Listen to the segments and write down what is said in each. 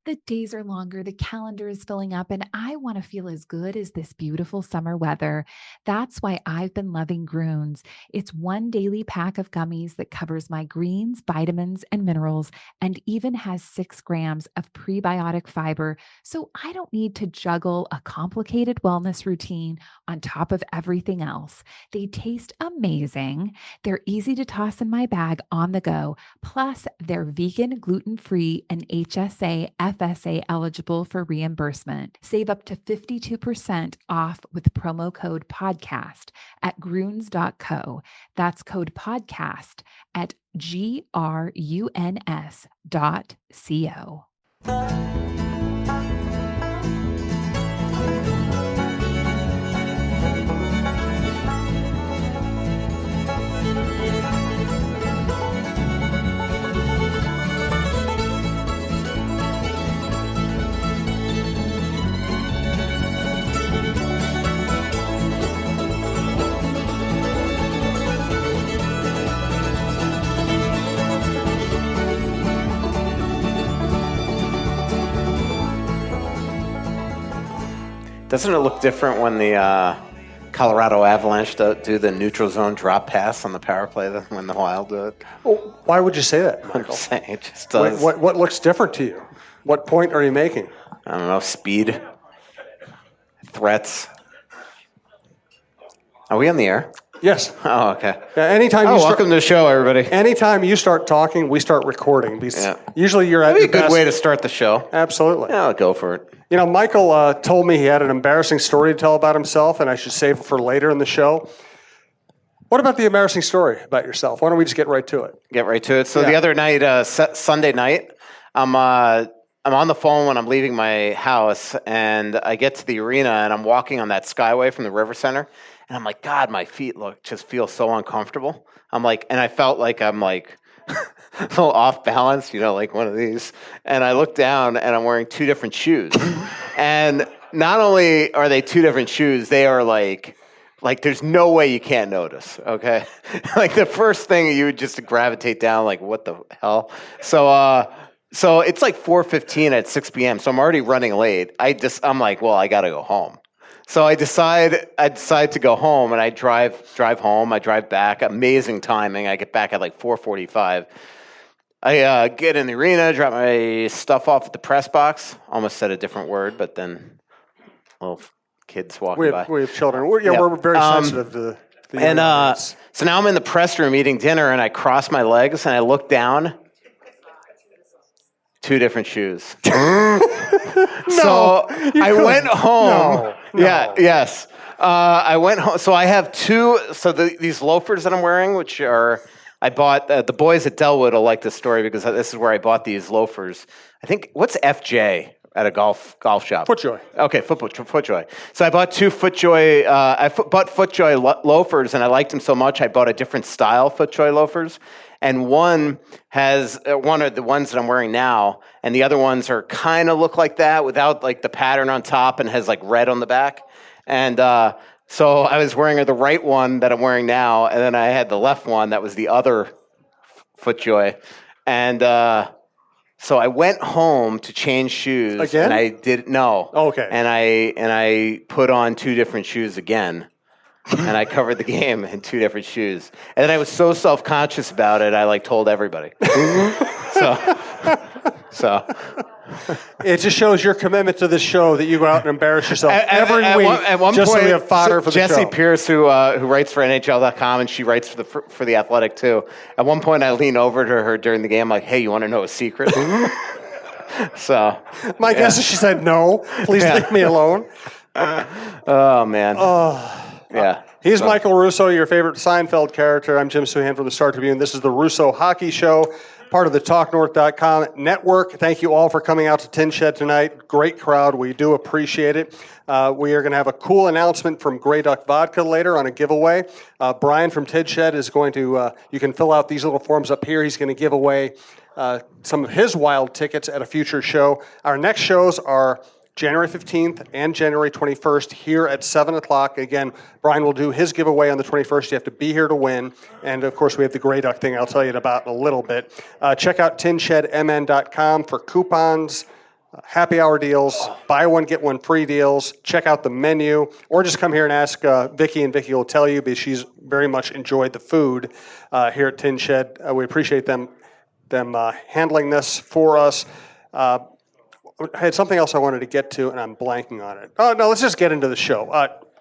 The days are longer, the calendar is filling up, and I want to feel as good as this beautiful summer weather. That's why I've been loving Groons. It's one daily pack of gummies that covers my greens, vitamins, and minerals, and even has 6 grams of prebiotic fiber. So I don't need to juggle a complicated wellness routine on top of everything else. They taste amazing. They're easy to toss in my bag on the go. Plus, they're vegan, gluten free, and HSA, FSA eligible for reimbursement. Save up to 52% off with promo code podcast at gruns.co. That's code podcast at gruns.co. Doesn't it look different when the Colorado Avalanche do the neutral zone drop pass on the power play than when the Wild do it? Oh, why would you say that, I'm Michael? saying it just does. What looks different to you? What point are you making? I don't know, speed, threats. Are we on the air? Yes. Oh, okay. Yeah, anytime you welcome to the show, everybody. Anytime you start talking, we start recording. Because usually you're at That'd your be a good best. way to start the show. Absolutely. Yeah, I'll go for it. You know, Michael told me he had an embarrassing story to tell about himself, and I should save it for later in the show. What about the embarrassing story about yourself? Why don't we just get right to it? Get right to it. So the other night, Sunday night, I'm on the phone when I'm leaving my house, and I get to the arena, and I'm walking on that skyway from the River Center, and I'm like, God, my feet just feel so uncomfortable. And I felt like I'm like a little off balance, like one of these. And I look down, and I'm wearing two different shoes. And not only are they two different shoes, they are like there's no way you can't notice, okay? Like the first thing you would just gravitate down, like what the hell? So it's like 4:15 at 6 p.m. So I'm already running late. I'm like, well, I got to go home. So I decide to go home, and I drive home. I drive back. Amazing timing. I get back at like 4:45. I get in the arena, drop my stuff off at the press box. Almost said a different word, but then little kids walking by. We have children. We're very sensitive to the young ones. So now I'm in the press room eating dinner, and I cross my legs, and I look down. Two different shoes. So I went home. Yes. I went home. So I have two. So these loafers that I'm wearing, which are, I bought, the boys at Delwood will like this story because this is where I bought these loafers. I think, what's FJ at a golf shop? FootJoy. Okay, FootJoy. So I bought two FootJoy, bought FootJoy loafers, and I liked them so much, I bought a different style FootJoy loafers. And one has one of the ones that I'm wearing now, and the other ones are kind of look like that without like the pattern on top and has like red on the back. And so I was wearing the right one that I'm wearing now, and then I had the left one that was the other FootJoy. And so I went home to change shoes. Again? And I did no. Oh, okay. And I put on two different shoes again. And I covered the game in two different shoes. And then I was so self-conscious about it, I told everybody. So it just shows your commitment to this show that you go out and embarrass yourself every week at one just point, so we have fodder for the show. Jessie Pierce, who writes for NHL.com, and she writes for The Athletic, too. At one point, I lean over to her during the game, like, hey, you want to know a secret? So my guess is she said, no, please leave me alone. Oh, man. Yeah. He's Michael Russo, your favorite Seinfeld character. I'm Jim Souhan from the Star Tribune. This is the Russo Hockey Show, part of the TalkNorth.com network. Thank you all for coming out to Tin Shed tonight. Great crowd. We do appreciate it. We are going to have a cool announcement from Grey Duck Vodka later on a giveaway. Brian from Tin Shed is going to, you can fill out these little forms up here. He's going to give away some of his Wild tickets at a future show. Our next shows are January 15th and January 21st here at 7 o'clock. Again, Brian will do his giveaway on the 21st. You have to be here to win. And, of course, we have the Grey Duck thing I'll tell you about in a little bit. Check out tinshedmn.com for coupons, happy hour deals, buy one, get one free deals. Check out the menu, or just come here and ask Vicki, and Vicki will tell you because she's very much enjoyed the food here at Tin Shed. We appreciate them handling this for us. I had something else I wanted to get to, and I'm blanking on it. Oh, no, let's just get into the show.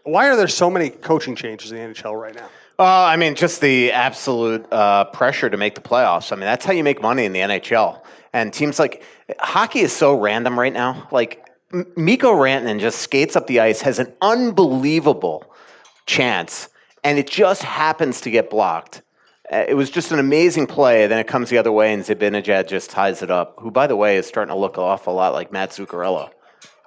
Why are there so many coaching changes in the NHL right now? I mean, just the absolute pressure to make the playoffs. I mean, that's how you make money in the NHL. And teams like hockey is so random right now. Like Mikko Rantanen just skates up the ice, has an unbelievable chance, and it just happens to get blocked. It was just an amazing play. Then it comes the other way, and Zibanejad just ties it up. Who, by the way, is starting to look an awful lot like Matt Zuccarello.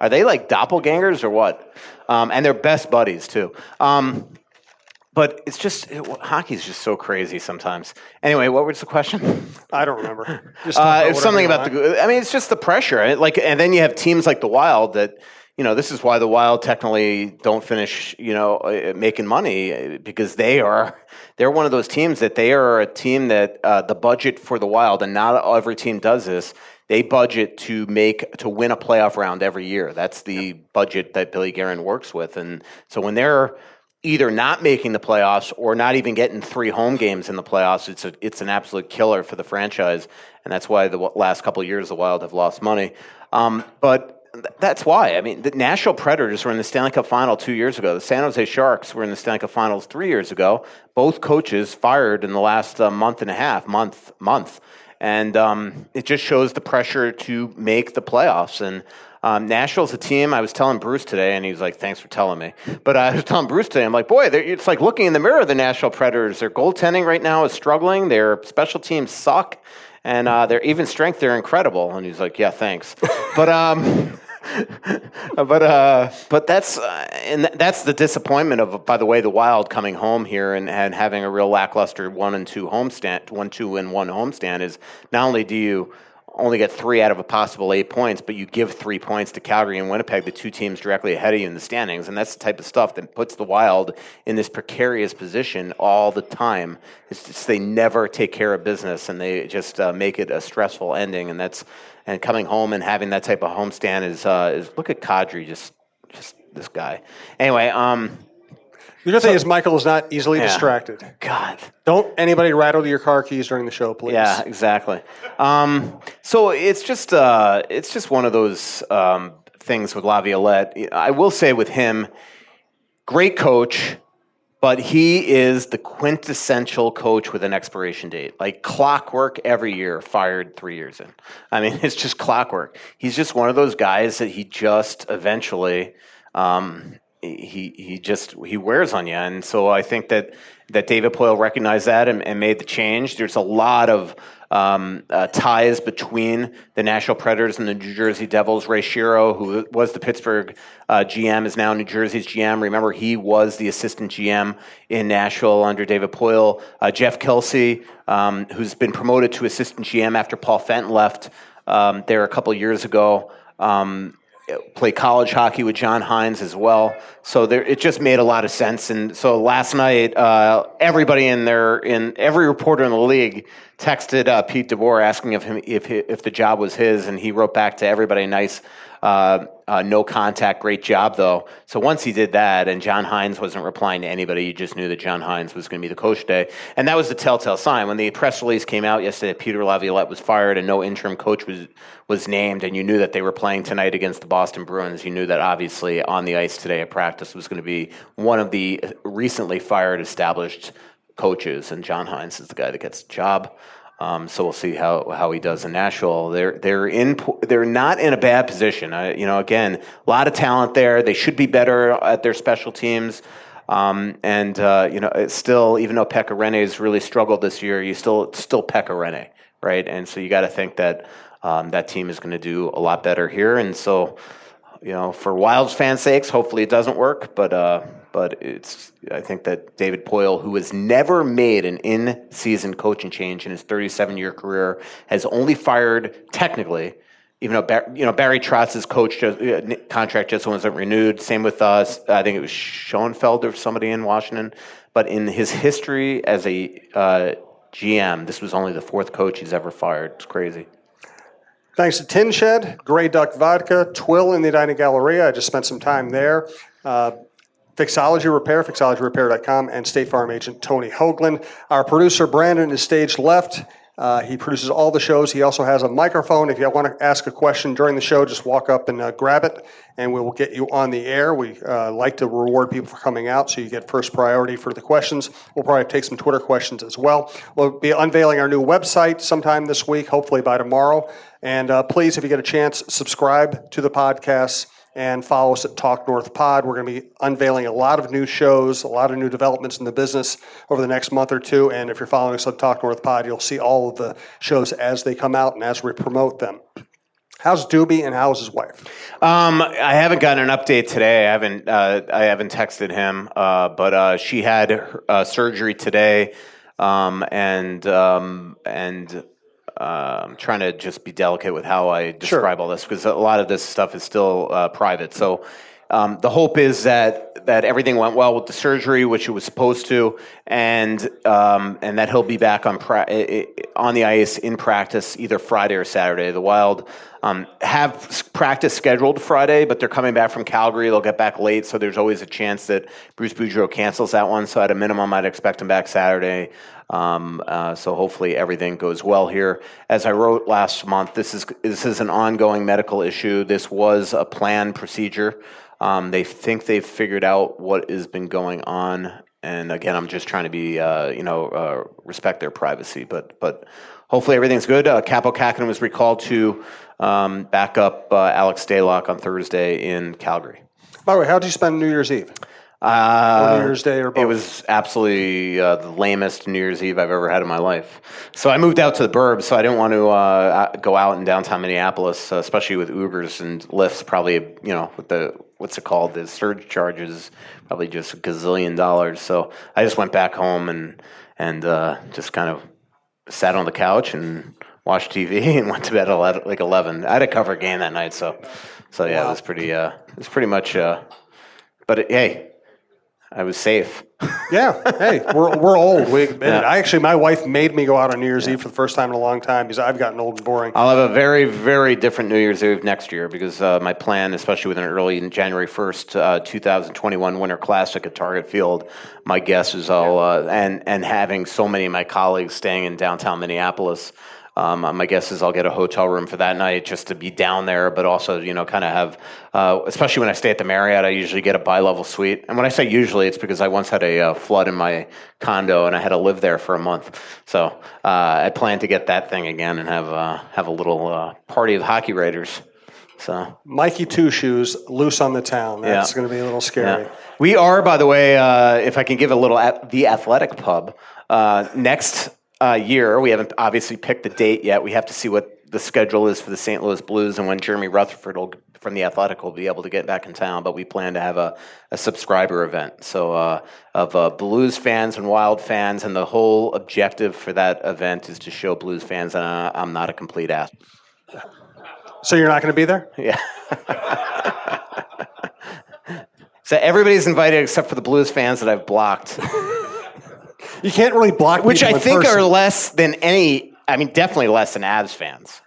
Are they like doppelgangers or what? And they're best buddies too. But it's just hockey's just so crazy sometimes. Anyway, what was the question? I don't remember. It's something about I mean, it's just the pressure. And then you have teams like the Wild that, this is why the Wild technically don't finish, making money, because they're one of those teams that they are a team that the budget for the Wild, and not every team does this. They budget to win a playoff round every year. That's the budget that Billy Guerin works with, and so when they're either not making the playoffs or not even getting 3 home games in the playoffs, it's an absolute killer for the franchise, and that's why the last couple of years the Wild have lost money. But that's why. I mean, the Nashville Predators were in the Stanley Cup Final 2 years ago. The San Jose Sharks were in the Stanley Cup Finals 3 years ago. Both coaches fired in the last month and a half, month. And it just shows the pressure to make the playoffs. And Nashville's a team. I was telling Bruce today, and he was like, thanks for telling me. But I was telling Bruce today, I'm like, boy, it's like looking in the mirror of the Nashville Predators. Their goaltending right now is struggling. Their special teams suck. And their even strength, they're incredible. And he's like, yeah, thanks. But that's that's the disappointment of, by the way, the Wild coming home here and having a real lackluster 1-2 homestand is not only do you only get 3 out of a possible 8 points, but you give 3 points to Calgary and Winnipeg, the 2 teams directly ahead of you in the standings. And that's the type of stuff that puts the Wild in this precarious position all the time. It's just they never take care of business, and they just make it a stressful ending. And coming home and having that type of homestand is look at Kadri, just this guy. Anyway, the good thing is Michael is not easily distracted. God. Don't anybody rattle your car keys during the show, please. Yeah, exactly. So it's just one of those things with Laviolette. I will say with him, great coach, but he is the quintessential coach with an expiration date. Like clockwork every year, fired 3 years in. I mean, it's just clockwork. He's just one of those guys that he just eventually he wears on you. And so I think that David Poile recognized that and made the change. There's a lot of ties between the Nashville Predators and the New Jersey Devils. Ray Shero, who was the Pittsburgh GM, is now New Jersey's GM. Remember, he was the assistant GM in Nashville under David Poile. Jeff Kelsey, who's been promoted to assistant GM after Paul Fenton left there a couple years ago. Play college hockey with John Hines as well. So it just made a lot of sense. And so last night, everybody every reporter in the league texted Pete DeBoer asking if the job was his, and he wrote back to everybody, nice, no contact, great job though. So once he did that, and John Hines wasn't replying to anybody, you just knew that John Hines was going to be the coach today. And that was the telltale sign. When the press release came out yesterday, Peter Laviolette was fired and no interim coach was named, and you knew that they were playing tonight against the Boston Bruins. You knew that obviously on the ice today at practice was going to be one of the recently fired established coaches, and John Hines is the guy that gets the job. So we'll see how he does in Nashville. They're not in a bad position. Again, a lot of talent there. They should be better at their special teams. It's still, even though Pekka Rinne has really struggled this year, you still Pekka Rinne, right? And so you got to think that that team is going to do a lot better here. And so, for Wild's fans' sakes, hopefully it doesn't work, but I think that David Poile, who has never made an in-season coaching change in his 37-year career, has only fired technically, even though Barry Trotz's contract just wasn't renewed. Same with us. I think it was Schoenfeld or somebody in Washington. But in his history as a GM, this was only the 4th coach he's ever fired. It's crazy. Thanks to Tin Shed, Grey Duck Vodka, Twill in the Edina Galleria. I just spent some time there. Fixology Repair, fixologyrepair.com, and State Farm agent Tony Hoagland. Our producer, Brandon, is stage left. He produces all the shows. He also has a microphone. If you want to ask a question during the show, just walk up and grab it, and we will get you on the air. We like to reward people for coming out, so you get first priority for the questions. We'll probably take some Twitter questions as well. We'll be unveiling our new website sometime this week, hopefully by tomorrow. And please, if you get a chance, subscribe to the podcast and follow us at Talk North Pod. We're going to be unveiling a lot of new shows, a lot of new developments in the business over the next month or two. And if you're following us on Talk North Pod, you'll see all of the shows as they come out and as we promote them. How's Doobie and how's his wife? I haven't gotten an update today. I haven't texted him, but she had her, surgery today, and I'm trying to just be delicate with how I describe all this because a lot of this stuff is still private. So the hope is that everything went well with the surgery, which it was supposed to, and that he'll be back on the ice in practice either Friday or Saturday. The Wild have practice scheduled Friday, but they're coming back from Calgary. They'll get back late, so there's always a chance that Bruce Boudreau cancels that one. So at a minimum, I'd expect him back Saturday. So hopefully everything goes well here. As I wrote last month, this is an ongoing medical issue. This was a planned procedure. They think they've figured out what has been going on. And again, I'm just trying to be, respect their privacy. But hopefully everything's good. Capo Kakinen was recalled to back up Alex Stalock on Thursday in Calgary. By the way, how did you spend New Year's Eve? Or New Year's Day or both? It was absolutely the lamest New Year's Eve I've ever had in my life. So I moved out to the burbs, so I didn't want to go out in downtown Minneapolis, especially with Ubers and Lyfts, probably, with the, what's it called, the surge charges, probably just a gazillion dollars. So I just went back home and just kind of sat on the couch and watched TV and went to bed at 11. I had to cover a game that night, so yeah, wow. It was pretty much, but hey, I was safe. Yeah. Hey, we're old. We admit it. My wife made me go out on New Year's Eve for the first time in a long time because I've gotten old and boring. I'll have a very, very different New Year's Eve next year because my plan, especially with an early January 1st, 2021 Winter Classic at Target Field, my guess is and having so many of my colleagues staying in downtown Minneapolis, my guess is I'll get a hotel room for that night just to be down there, but also, kind of have, especially when I stay at the Marriott, I usually get a bi-level suite. And when I say usually, it's because I once had a flood in my condo and I had to live there for a month. So I plan to get that thing again and have a little party of hockey writers. So Mikey Two Shoes loose on the town. That's going to be a little scary. Yeah. We are, by the way, if I can give a little The Athletic Pub, next year. We haven't obviously picked the date yet. We have to see what the schedule is for the St. Louis Blues and when Jeremy Rutherford from The Athletic will be able to get back in town. But we plan to have a subscriber event. So of Blues fans and Wild fans, and the whole objective for that event is to show Blues fans that I'm not a complete ass. So you're not going to be there? Yeah. So everybody's invited except for the Blues fans that I've blocked. You can't really block people which I think person. are less than definitely less than Avs fans.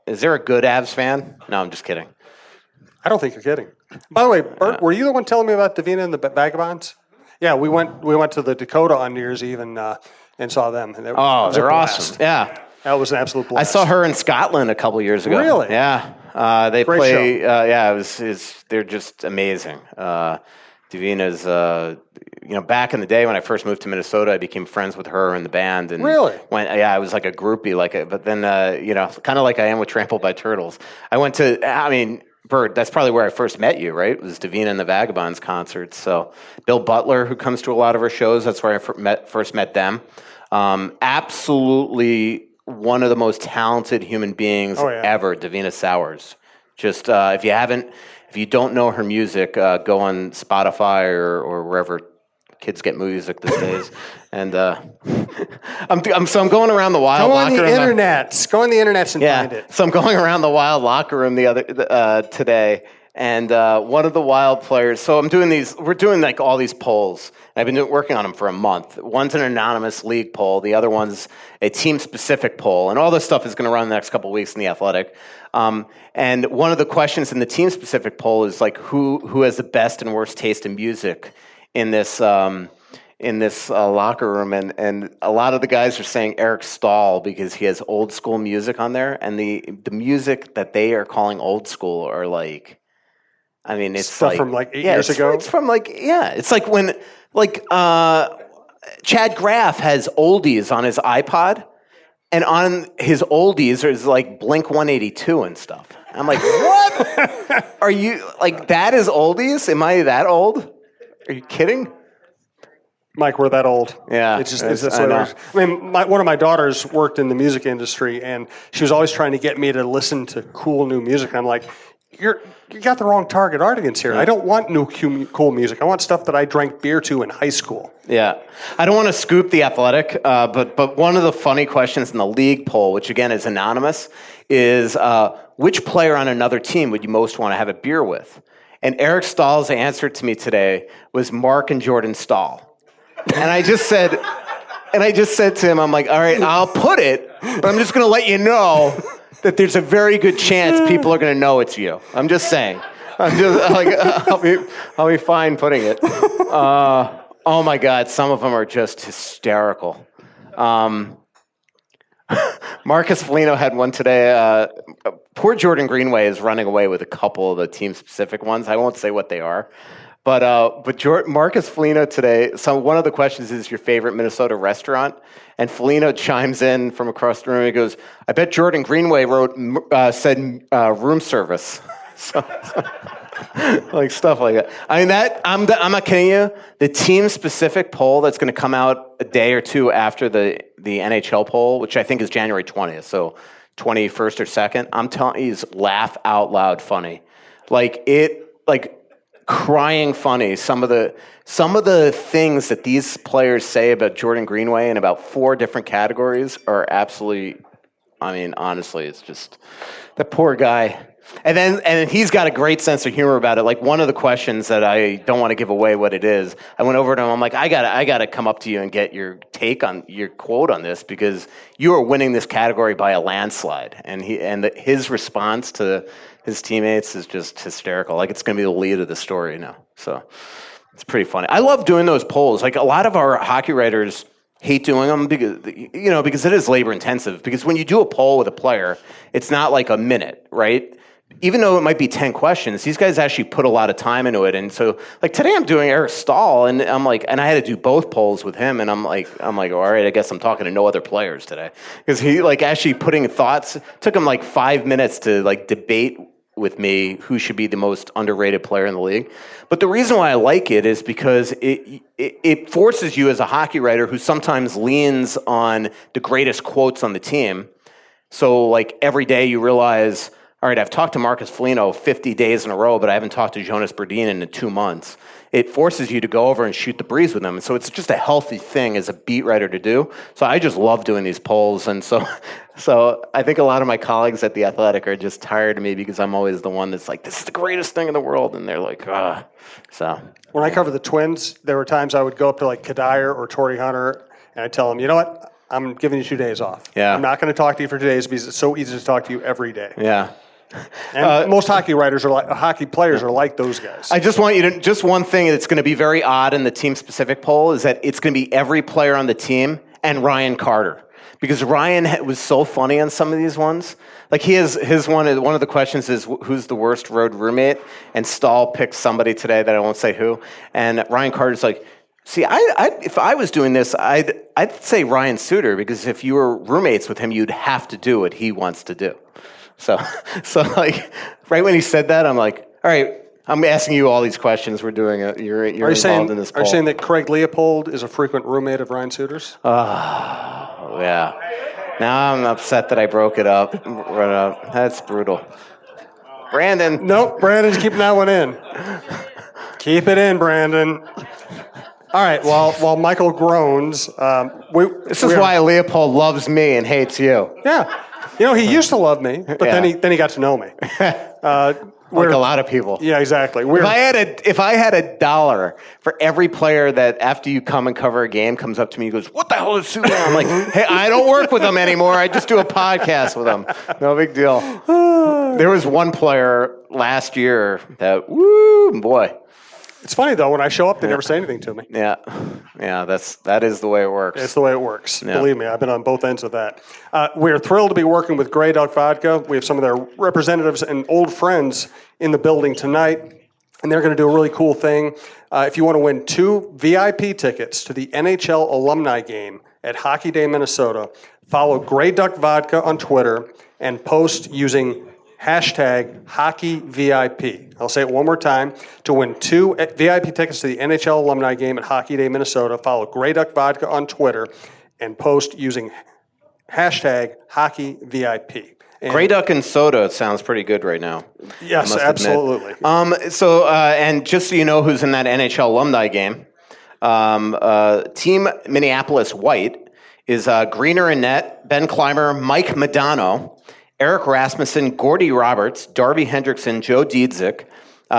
Is there a good Avs fan? No, I'm just kidding. I don't think you're kidding. By the way, Bert, were you the one telling me about Davina and the Vagabonds? Yeah, we went to the Dakota on New Year's Eve and saw them. And they're awesome. Yeah. That was an absolute blast. I saw her in Scotland a couple years ago. Really? Yeah. They Great play. Show. They're just amazing. Davina's, back in the day when I first moved to Minnesota, I became friends with her and the band. And really? I was like a groupie, but then, kind of like I am with Trampled by Turtles. I went to, Bert, that's probably where I first met you, right? It was Davina and the Vagabonds concerts. So Bill Butler, who comes to a lot of our shows, that's where I first met them. Absolutely one of the most talented human beings ever, Davina Sowers. Just, if you don't know her music, go on Spotify or wherever kids get music these days. And I'm going around the Wild locker room. Go on the internet and find it. So I'm going around the Wild locker room today, And one of the wild players, so we're doing like all these polls. I've been working on them for a month. One's an anonymous league poll. The other one's a team-specific poll. And all this stuff is going to run the next couple of weeks in The Athletic. And one of the questions in the team-specific poll is like, who has the best and worst taste in music in this locker room? And a lot of the guys are saying Eric Stahl because he has old school music on there. And the music that they are calling old school are like, I mean, it's stuff like, from like 8 years ago. It's from like, it's like when Chad Graff has oldies on his iPod, and on his oldies there's like Blink 182 and stuff. I'm like, what? Are you like that is oldies? Am I that old? Are you kidding? Mike, we're that old. Yeah, it's just I know. I mean, one of my daughters worked in the music industry, and she was always trying to get me to listen to cool new music. And I'm like, you got the wrong target audience here. I don't want new cool music. I want stuff that I drank beer to in high school. Yeah, I don't want to scoop The Athletic, but one of the funny questions in the league poll, which again is anonymous, is which player on another team would you most want to have a beer with? And Eric Stahl's answer to me today was Mark and Jordan Stahl. And I just said to him, I'm like, all right, I'll put it, but I'm just going to let you know that there's a very good chance people are going to know it's you. I'm just saying. I'm just like, I'll be fine putting it. Oh my God, some of them are just hysterical. Marcus Foligno had one today. Poor Jordan Greenway is running away with a couple of the team-specific ones. I won't say what they are. But Marcus Foligno today, one of the questions is your favorite Minnesota restaurant. And Foligno chimes in from across the room. He goes, I bet Jordan Greenway said room service. Like stuff like that. I mean, I'm not kidding you. The team-specific poll that's going to come out a day or two after the NHL poll, which I think is January 20th, so 21st or 2nd, I'm telling you, is laugh out loud funny. Like crying funny. Some of the things that these players say about Jordan Greenway in about 4 different categories are absolutely, I mean, honestly, it's just the poor guy. And he's got a great sense of humor about it. Like one of the questions that I don't want to give away what it is, I went over to him. I'm like, I gotta come up to you and get your take on your quote on this because you are winning this category by a landslide. And his response to his teammates is just hysterical. Like it's going to be the lead of the story now. So it's pretty funny. I love doing those polls. Like a lot of our hockey writers hate doing them because it is labor intensive. Because when you do a poll with a player, it's not like a minute, right? Even though it might be 10 questions, these guys actually put a lot of time into it. And so, like today, I'm doing Eric Stahl, and I'm like, and I had to do both polls with him, and I'm like, all right, I guess I'm talking to no other players today because he like actually putting thoughts. Took him like 5 minutes to like debate with me who should be the most underrated player in the league. But the reason why I like it is because it forces you as a hockey writer who sometimes leans on the greatest quotes on the team. So like every day you realize, all right, I've talked to Marcus Foligno 50 days in a row, but I haven't talked to Jonas Berdin in 2 months. It forces you to go over and shoot the breeze with them. And so it's just a healthy thing as a beat writer to do. So I just love doing these polls. And so I think a lot of my colleagues at The Athletic are just tired of me because I'm always the one that's like, this is the greatest thing in the world. And they're like, ah. So when I covered the Twins, there were times I would go up to like Kadire or Torrey Hunter, and I'd tell them, you know what? I'm giving you 2 days off. Yeah. I'm not going to talk to you for 2 days because it's so easy to talk to you every day. Yeah. And most hockey players are like those guys. I just want you to, just one thing that's going to be very odd in the team-specific poll is that it's going to be every player on the team and Ryan Carter. Because Ryan was so funny on some of these ones. Like his one of the questions is, who's the worst road roommate? And Stahl picked somebody today that I won't say who. And Ryan Carter's like, see, if I was doing this, I'd say Ryan Suter, because if you were roommates with him, you'd have to do what he wants to do. So like, right when he said that, I'm like, all right, I'm asking you all these questions. We're doing it. You're involved in this poll. Are you saying that Craig Leopold is a frequent roommate of Ryan Suter's? Oh, yeah. Now I'm upset that I broke it up. That's brutal. Brandon. Nope, Brandon's keeping that one in. Keep it in, Brandon. All right, while Michael groans, this is why Leopold loves me and hates you. Yeah. He used to love me, but then he got to know me. Like a lot of people. Yeah, exactly. If I had $1 for every player that after you come and cover a game comes up to me and goes, "What the hell is Souhan?" I'm like, "Hey, I don't work with them anymore. I just do a podcast with them. No big deal." There was one player last year that, woo, boy. It's funny though, when I show up, they never say anything to me. Yeah, that is the way it works. It's the way it works. Yeah. Believe me, I've been on both ends of that. We're thrilled to be working with Grey Duck Vodka. We have some of their representatives and old friends in the building tonight, and they're going to do a really cool thing. If you want to win 2 VIP tickets to the NHL alumni game at Hockey Day, Minnesota, follow Grey Duck Vodka on Twitter and post using #HockeyVIP. I'll say it one more time. To win 2 VIP tickets to the NHL alumni game at Hockey Day, Minnesota, follow Grey Duck Vodka on Twitter and post using #HockeyVIP. Grey Duck and soda sounds pretty good right now. Yes, absolutely. And just so you know who's in that NHL alumni game, Team Minneapolis White is Greener in net, Ben Clymer, Mike Madano, Eric Rasmussen, Gordy Roberts, Darby Hendrickson, Joe Diedzik,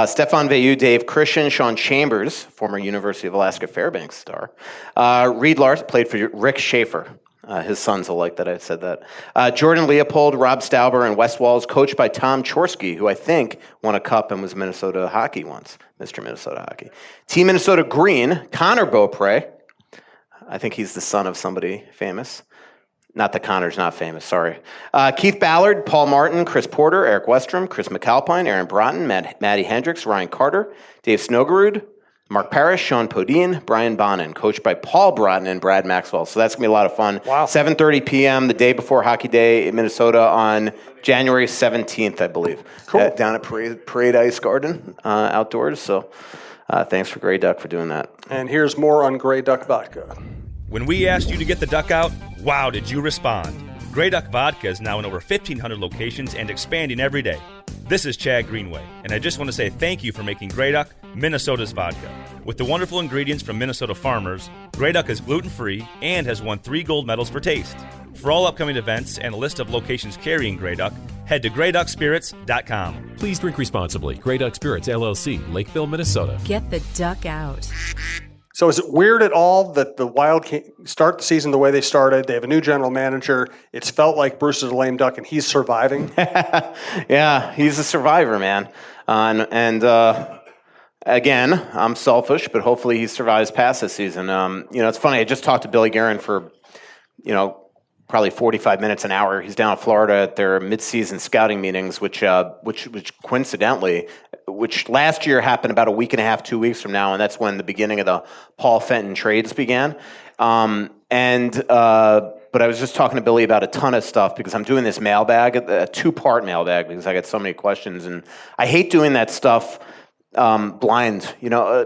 Stefan Veilleux, Dave Christian, Sean Chambers, former University of Alaska Fairbanks star, Reed Larson, played for Rick Schaefer. His sons will like that I said that. Jordan Leopold, Rob Stauber, and Wes Walls, coached by Tom Chorsky, who I think won a cup and was Minnesota hockey once, Mr. Minnesota Hockey. Team Minnesota Green, Connor Beaupre. I think he's the son of somebody famous. Not that Connor's not famous, sorry. Keith Ballard, Paul Martin, Chris Porter, Eric Westrom, Chris McAlpine, Aaron Broughton, Matty Hendricks, Ryan Carter, Dave Snowgerud, Mark Parrish, Sean Podine, Brian Bonin, coached by Paul Broughton and Brad Maxwell. So that's going to be a lot of fun. Wow. 7:30 p.m. the day before Hockey Day in Minnesota on January 17th, I believe. Cool. Down at Parade Ice Garden outdoors. So thanks for Grey Duck for doing that. And here's more on Grey Duck Vodka. When we asked you to get the duck out, wow, did you respond? Grey Duck Vodka is now in over 1,500 locations and expanding every day. This is Chad Greenway, and I just want to say thank you for making Grey Duck Minnesota's vodka. With the wonderful ingredients from Minnesota farmers, Grey Duck is gluten-free and has won 3 gold medals for taste. For all upcoming events and a list of locations carrying Grey Duck, head to greyduckspirits.com. Please drink responsibly. Grey Duck Spirits, LLC, Lakeville, Minnesota. Get the duck out. So is it weird at all that the Wild start the season the way they started? They have a new general manager. It's felt like Bruce is a lame duck, and he's surviving. Yeah, he's a survivor, man. Again, I'm selfish, but hopefully he survives past this season. It's funny. I just talked to Billy Guerin for, probably 45 minutes, an hour. He's down in Florida at their mid-season scouting meetings, which coincidentally, which last year happened about a week and a half, 2 weeks from now, and that's when the beginning of the Paul Fenton trades began. But I was just talking to Billy about a ton of stuff because I'm doing this mailbag, a 2-part mailbag, because I get so many questions, and I hate doing that stuff blind.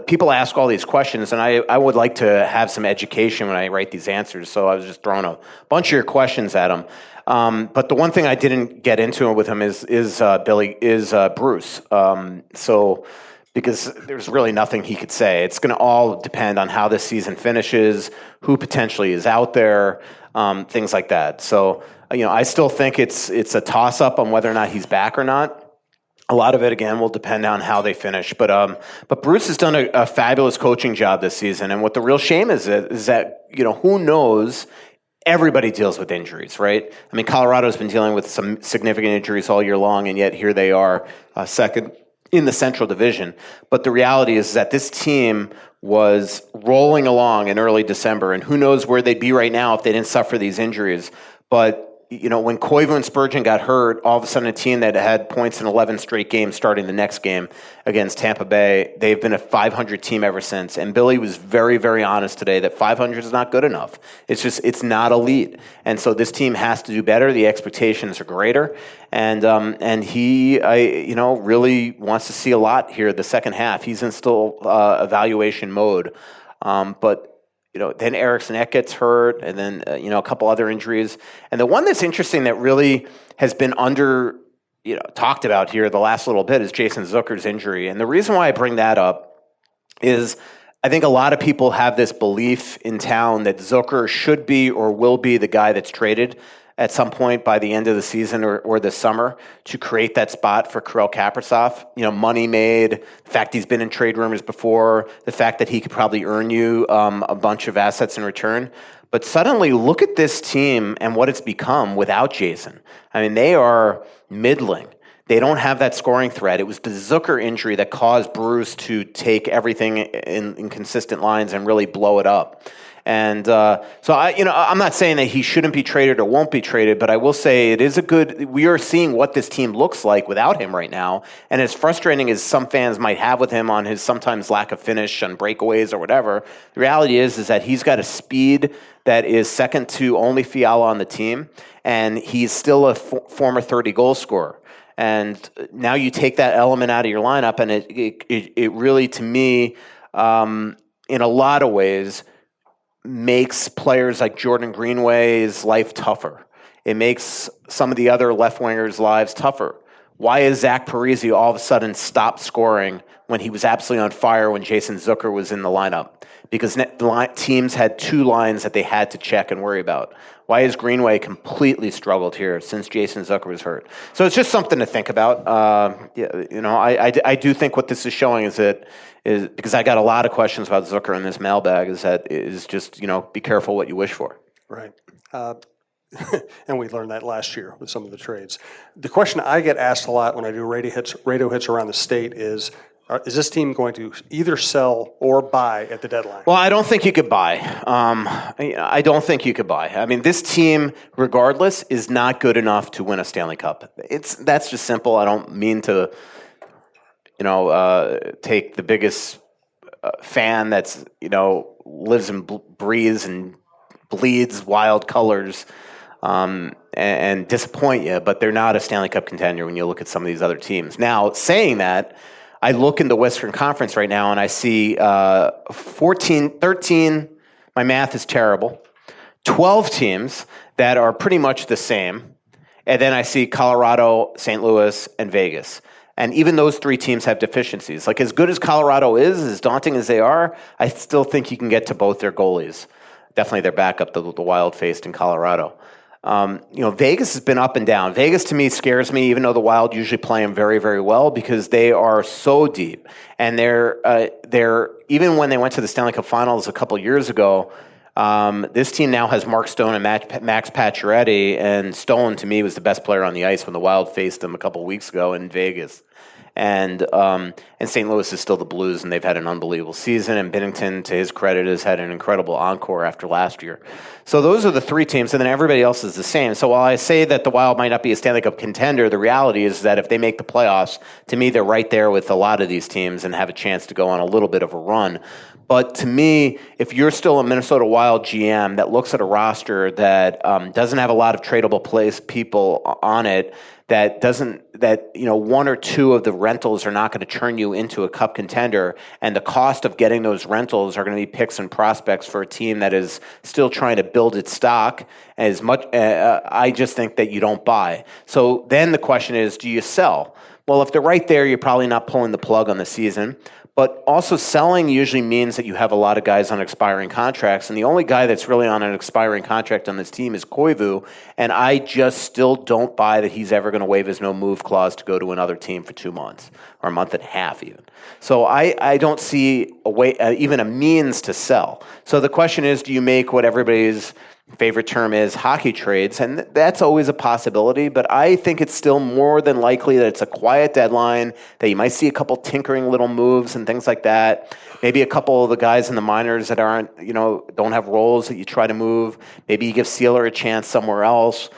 People ask all these questions, and I would like to have some education when I write these answers. So I was just throwing a bunch of your questions at him. But the one thing I didn't get into with him is Bruce. Because there's really nothing he could say. It's going to all depend on how this season finishes, who potentially is out there, things like that. So I still think it's a toss-up on whether or not he's back or not. A lot of it, again, will depend on how they finish. But Bruce has done a fabulous coaching job this season. And what the real shame is that, who knows, everybody deals with injuries, right? I mean, Colorado's been dealing with some significant injuries all year long, and yet here they are second in the Central Division. But the reality is that this team was rolling along in early December, and who knows where they'd be right now if they didn't suffer these injuries. But when Koivu and Spurgeon got hurt, all of a sudden a team that had points in 11 straight games starting the next game against Tampa Bay, they've been a 500 team ever since. And Billy was very, very honest today that 500 is not good enough. It's not elite. And so this team has to do better. The expectations are greater. And he, really wants to see a lot here the second half. He's in still evaluation mode. But then Eriksson Ek gets hurt, and then, a couple other injuries. And the one that's interesting that really has been talked about here the last little bit is Jason Zucker's injury. And the reason why I bring that up is I think a lot of people have this belief in town that Zucker should be or will be the guy that's traded at some point by the end of the season or this summer to create that spot for Kirill Kaprizov. Money made, the fact he's been in trade rumors before, the fact that he could probably earn you a bunch of assets in return. But suddenly, look at this team and what it's become without Jason. I mean, they are middling. They don't have that scoring threat. It was the Zucker injury that caused Bruce to take everything in consistent lines and really blow it up. And so I'm not saying that he shouldn't be traded or won't be traded, but I will say we are seeing what this team looks like without him right now. And as frustrating as some fans might have with him on his sometimes lack of finish on breakaways or whatever, the reality is that he's got a speed that is second to only Fiala on the team, and he's still a former 30-goal scorer. And now you take that element out of your lineup, and it really, to me, in a lot of ways, makes players like Jordan Greenway's life tougher. It makes some of the other left wingers' lives tougher. Why is Zach Parise all of a sudden stopped scoring when he was absolutely on fire when Jason Zucker was in the lineup? Because teams had two lines that they had to check and worry about. Why has Greenway completely struggled here since Jason Zucker was hurt? So it's just something to think about. I do think what this is showing is because I got a lot of questions about Zucker in this mailbag, is just be careful what you wish for. Right. And we learned that last year with some of the trades. The question I get asked a lot when I do radio hits around the state is this team going to either sell or buy at the deadline? Well, I don't think you could buy. I don't think you could buy. I mean, this team, regardless, is not good enough to win a Stanley Cup. That's just simple. I don't mean to, take the biggest fan that's, lives and breathes and bleeds wild colors and disappoint you, but they're not a Stanley Cup contender when you look at some of these other teams. Now, saying that, I look in the Western Conference right now and I see 13, my math is terrible, 12 teams that are pretty much the same. And then I see Colorado, St. Louis, and Vegas. And even those three teams have deficiencies. Like, as good as Colorado is, as daunting as they are, I still think you can get to both their goalies. Definitely their backup, the Wild-faced in Colorado. Vegas has been up and down. Vegas, to me, scares me, even though the Wild usually play them very, very well, because they are so deep. And they're even when they went to the Stanley Cup Finals a couple years ago, this team now has Mark Stone and Max Pacioretty, and Stone, to me, was the best player on the ice when the Wild faced them a couple weeks ago in Vegas. And St. Louis is still the Blues, and they've had an unbelievable season. And Binnington, to his credit, has had an incredible encore after last year. So those are the three teams, and then everybody else is the same. So while I say that the Wild might not be a Stanley Cup contender, the reality is that if they make the playoffs, to me, they're right there with a lot of these teams and have a chance to go on a little bit of a run. But to me, if you're still a Minnesota Wild GM that looks at a roster that doesn't have a lot of tradable people on it, that one or two of the rentals are not going to turn you into a cup contender, and the cost of getting those rentals are going to be picks and prospects for a team that is still trying to build its stock as much. I just think that you don't buy. So then the question is, do you sell? Well, if they're right there, you're probably not pulling the plug on the season. But also selling usually means that you have a lot of guys on expiring contracts. And the only guy that's really on an expiring contract on this team is Koivu. And I just still don't buy that he's ever going to waive his no-move clause to go to another team for 2 months or a month and a half even. So I don't see a way, even a means to sell. So the question is, do you make what everybody's favorite term is hockey trades? And that's always a possibility, but I think it's still more than likely that it's a quiet deadline, that you might see a couple tinkering little moves and things like that. Maybe a couple of the guys in the minors that aren't, don't have roles that you try to move. Maybe you give Sealer a chance somewhere else.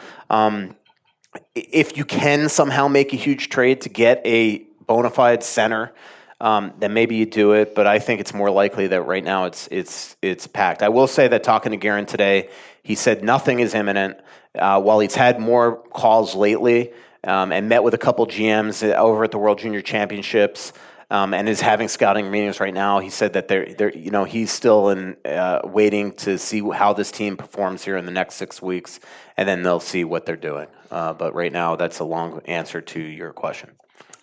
If you can somehow make a huge trade to get a bona fide center, then maybe you do it, but I think it's more likely that right now it's packed. I will say that talking to Guerin today, he said nothing is imminent. While he's had more calls lately and met with a couple GMs over at the World Junior Championships and is having scouting meetings right now, he said that he's still waiting to see how this team performs here in the next 6 weeks, and then they'll see what they're doing. But right now, that's a long answer to your question.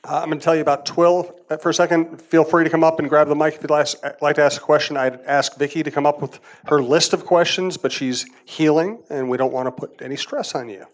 I'm going to tell you about Twill for a second. Feel free to come up and grab the mic if you'd like to ask a question. I'd ask Vicki to come up with her list of questions, but she's healing, and we don't want to put any stress on you.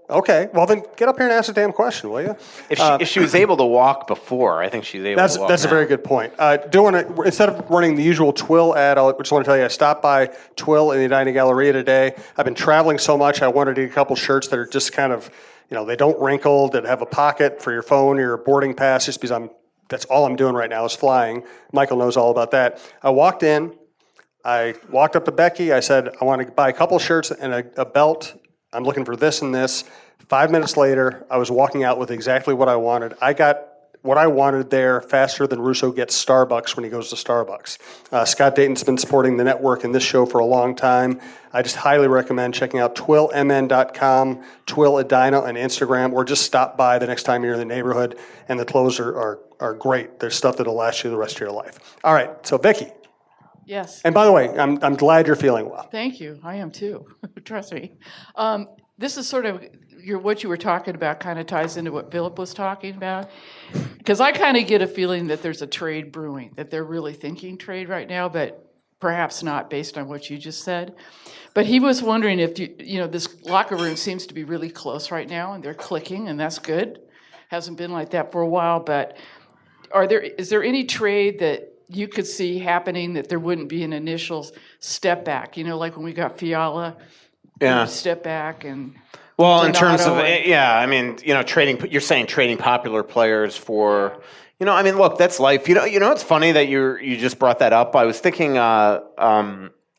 Okay, well then get up here and ask a damn question, will you? If she was able to walk before, I think she's able to walk That's now. a very good point. Instead of running the usual Twill ad, I just want to tell you I stopped by Twill in the Edina Galleria today. I've been traveling so much, I wanted to get a couple shirts that are just kind of, they don't wrinkle, that have a pocket for your phone or your boarding pass, just because that's all I'm doing right now is flying. Michael knows all about that. I walked up to Becky, I said, I want to buy a couple shirts and a belt. I'm looking for this and this. 5 minutes later, I was walking out with exactly what I wanted. I got what I wanted there faster than Russo gets Starbucks when he goes to Starbucks. Scott Dayton's been supporting the network and this show for a long time. I just highly recommend checking out twillmn.com, Twill Edina on Instagram, or just stop by the next time you're in the neighborhood, and the clothes are great. There's stuff that'll last you the rest of your life. All right, so Vicki. Yes. And by the way, I'm glad you're feeling well. Thank you. I am too. Trust me. This is sort of what you were talking about kind of ties into what Philip was talking about. Because I kind of get a feeling that there's a trade brewing, that they're really thinking trade right now, but perhaps not based on what you just said. But he was wondering if, this locker room seems to be really close right now, and they're clicking, and that's good. Hasn't been like that for a while, but is there any trade that you could see happening that there wouldn't be an initial step back, like when we got Fiala, step back and well, Donato in terms of trading. You're saying trading popular players for, look, that's life. It's funny that you just brought that up. I was thinking about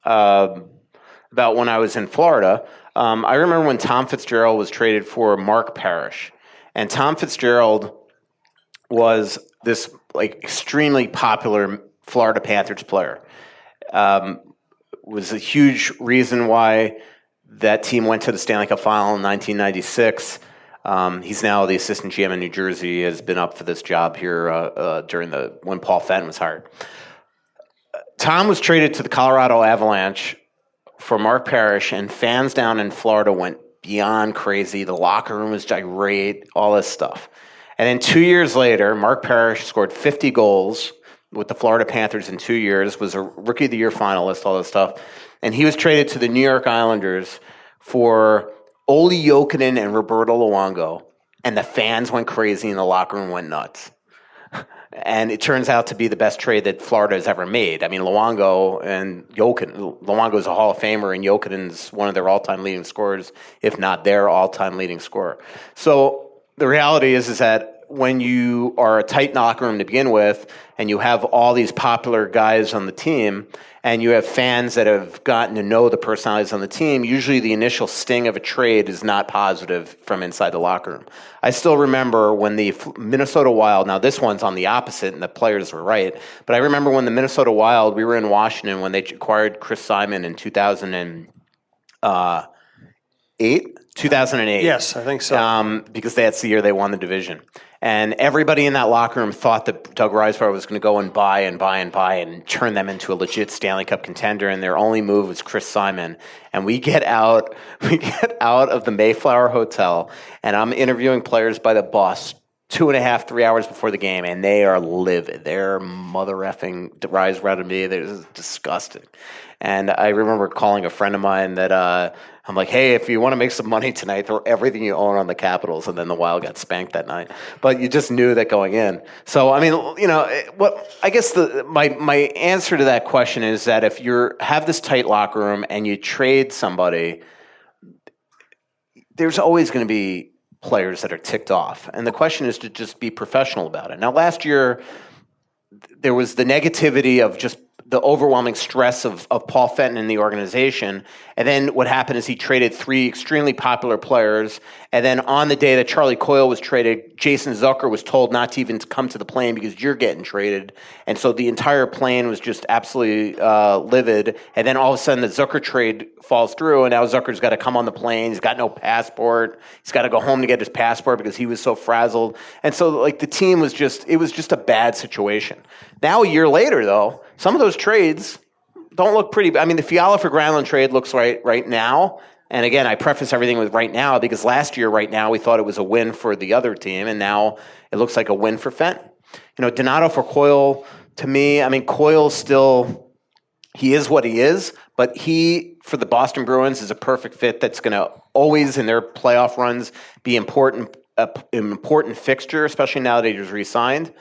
when I was in Florida. I remember when Tom Fitzgerald was traded for Mark Parrish, and Tom Fitzgerald was this extremely popular Florida Panthers player. Was a huge reason why that team went to the Stanley Cup Final in 1996. He's now the assistant GM in New Jersey. Has been up for this job here when Paul Fenton was hired. Tom was traded to the Colorado Avalanche for Mark Parrish, and fans down in Florida went beyond crazy. The locker room was irate, all this stuff. And then 2 years later, Mark Parrish scored 50 goals with the Florida Panthers in 2 years, was a Rookie of the Year finalist, all this stuff. And he was traded to the New York Islanders for Olli Jokinen and Roberto Luongo. And the fans went crazy and the locker room went nuts. And it turns out to be the best trade that Florida has ever made. I mean, Luongo and Jokinen. Luongo's a Hall of Famer, and Jokinen's one of their all-time leading scorers, if not their all-time leading scorer. So the reality is that when you are a tight locker room to begin with, and you have all these popular guys on the team, and you have fans that have gotten to know the personalities on the team, usually the initial sting of a trade is not positive from inside the locker room. I still remember when the Minnesota Wild, now this one's on the opposite, and the players were right, but I remember when the Minnesota Wild, we were in Washington when they acquired Chris Simon in 2008? Yes, I think so. Because that's the year they won the division. And everybody in that locker room thought that Doug Riseborough was going to go and buy and turn them into a legit Stanley Cup contender, and their only move was Chris Simon. And we get out of the Mayflower Hotel, and I'm interviewing players by the bus 2.5, 3 hours before the game, and they are livid. They're mother effing Riseborough to me. They're disgusting. And I remember calling a friend of mine that I'm like, hey, if you want to make some money tonight, throw everything you own on the Capitals. And then the Wild got spanked that night. But you just knew that going in. So, I mean, I guess my answer to that question is that if you have this tight locker room and you trade somebody, there's always going to be players that are ticked off. And the question is to just be professional about it. Now, last year, there was the negativity of just the overwhelming stress of Paul Fenton in the organization. And then what happened is he traded 3 extremely popular players. And then on the day that Charlie Coyle was traded, Jason Zucker was told not to even come to the plane because you're getting traded. And so the entire plane was just absolutely livid. And then all of a sudden the Zucker trade falls through, and now Zucker's got to come on the plane. He's got no passport. He's got to go home to get his passport because he was so frazzled. And so the team was just a bad situation. Now a year later, though, some of those trades don't look pretty. I mean, the Fiala for Granlund trade looks right now. And again, I preface everything with right now because last year, right now, we thought it was a win for the other team, and now it looks like a win for Fenton. Donato for Coyle, to me, I mean, Coyle's still, he is what he is, but he, for the Boston Bruins, is a perfect fit that's going to always, in their playoff runs, be an important fixture, especially now that he's re-signed.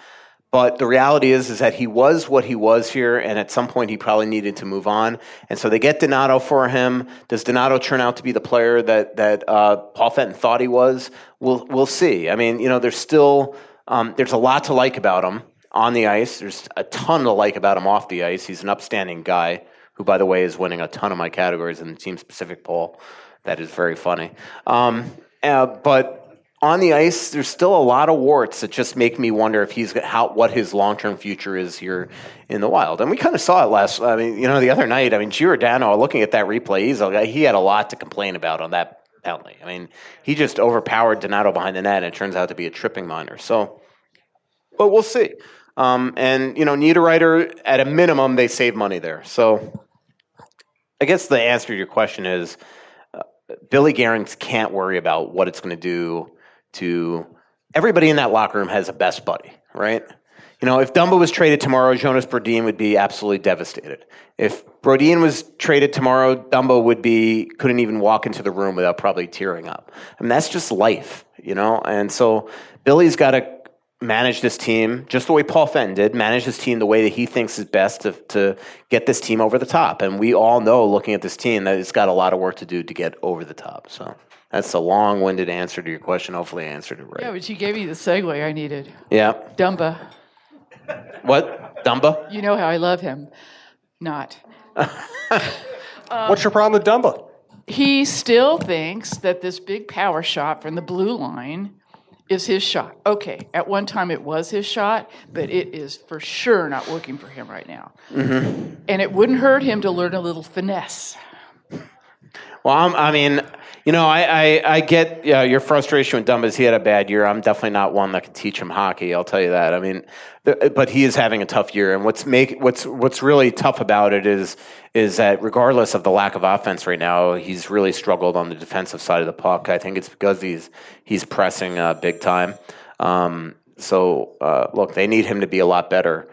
But the reality is that he was what he was here, and at some point he probably needed to move on. And so they get Donato for him. Does Donato turn out to be the player that Paul Fenton thought he was? We'll see. I mean, there's still there's a lot to like about him on the ice. There's a ton to like about him off the ice. He's an upstanding guy who, by the way, is winning a ton of my categories in the team-specific poll. That is very funny. But on the ice, there's still a lot of warts that just make me wonder if what his long-term future is here in the Wild. And we kind of saw it the other night. I mean, Giordano, looking at that replay, he had a lot to complain about on that penalty. I mean, he just overpowered Donato behind the net, and it turns out to be a tripping minor. So, but we'll see. Niederreiter, at a minimum, they save money there. So I guess the answer to your question is Billy Guerin can't worry about what it's going to do to everybody in that locker room. Has a best buddy, right? If Dumba was traded tomorrow, Jonas Brodin would be absolutely devastated. If Brodin was traded tomorrow, Dumba couldn't even walk into the room without probably tearing up. I mean, that's just life, And so Billy's got to manage this team just the way Paul Fenton did, manage this team the way that he thinks is best to get this team over the top. And we all know, looking at this team, that it's got a lot of work to do to get over the top. So that's a long-winded answer to your question. Hopefully I answered it right. Yeah, but you gave me the segue I needed. Yeah. Dumba. What? Dumba? You know how I love him. Not. What's your problem with Dumba? He still thinks that this big power shot from the blue line is his shot. Okay, at one time it was his shot, but it is for sure not working for him right now. Mm-hmm. And it wouldn't hurt him to learn a little finesse. Well, I get your frustration with Dumba. He had a bad year. I'm definitely not one that can teach him hockey. I'll tell you that. I mean, but he is having a tough year. And what's really tough about it is that regardless of the lack of offense right now, he's really struggled on the defensive side of the puck. I think it's because he's pressing big time. Look, they need him to be a lot better.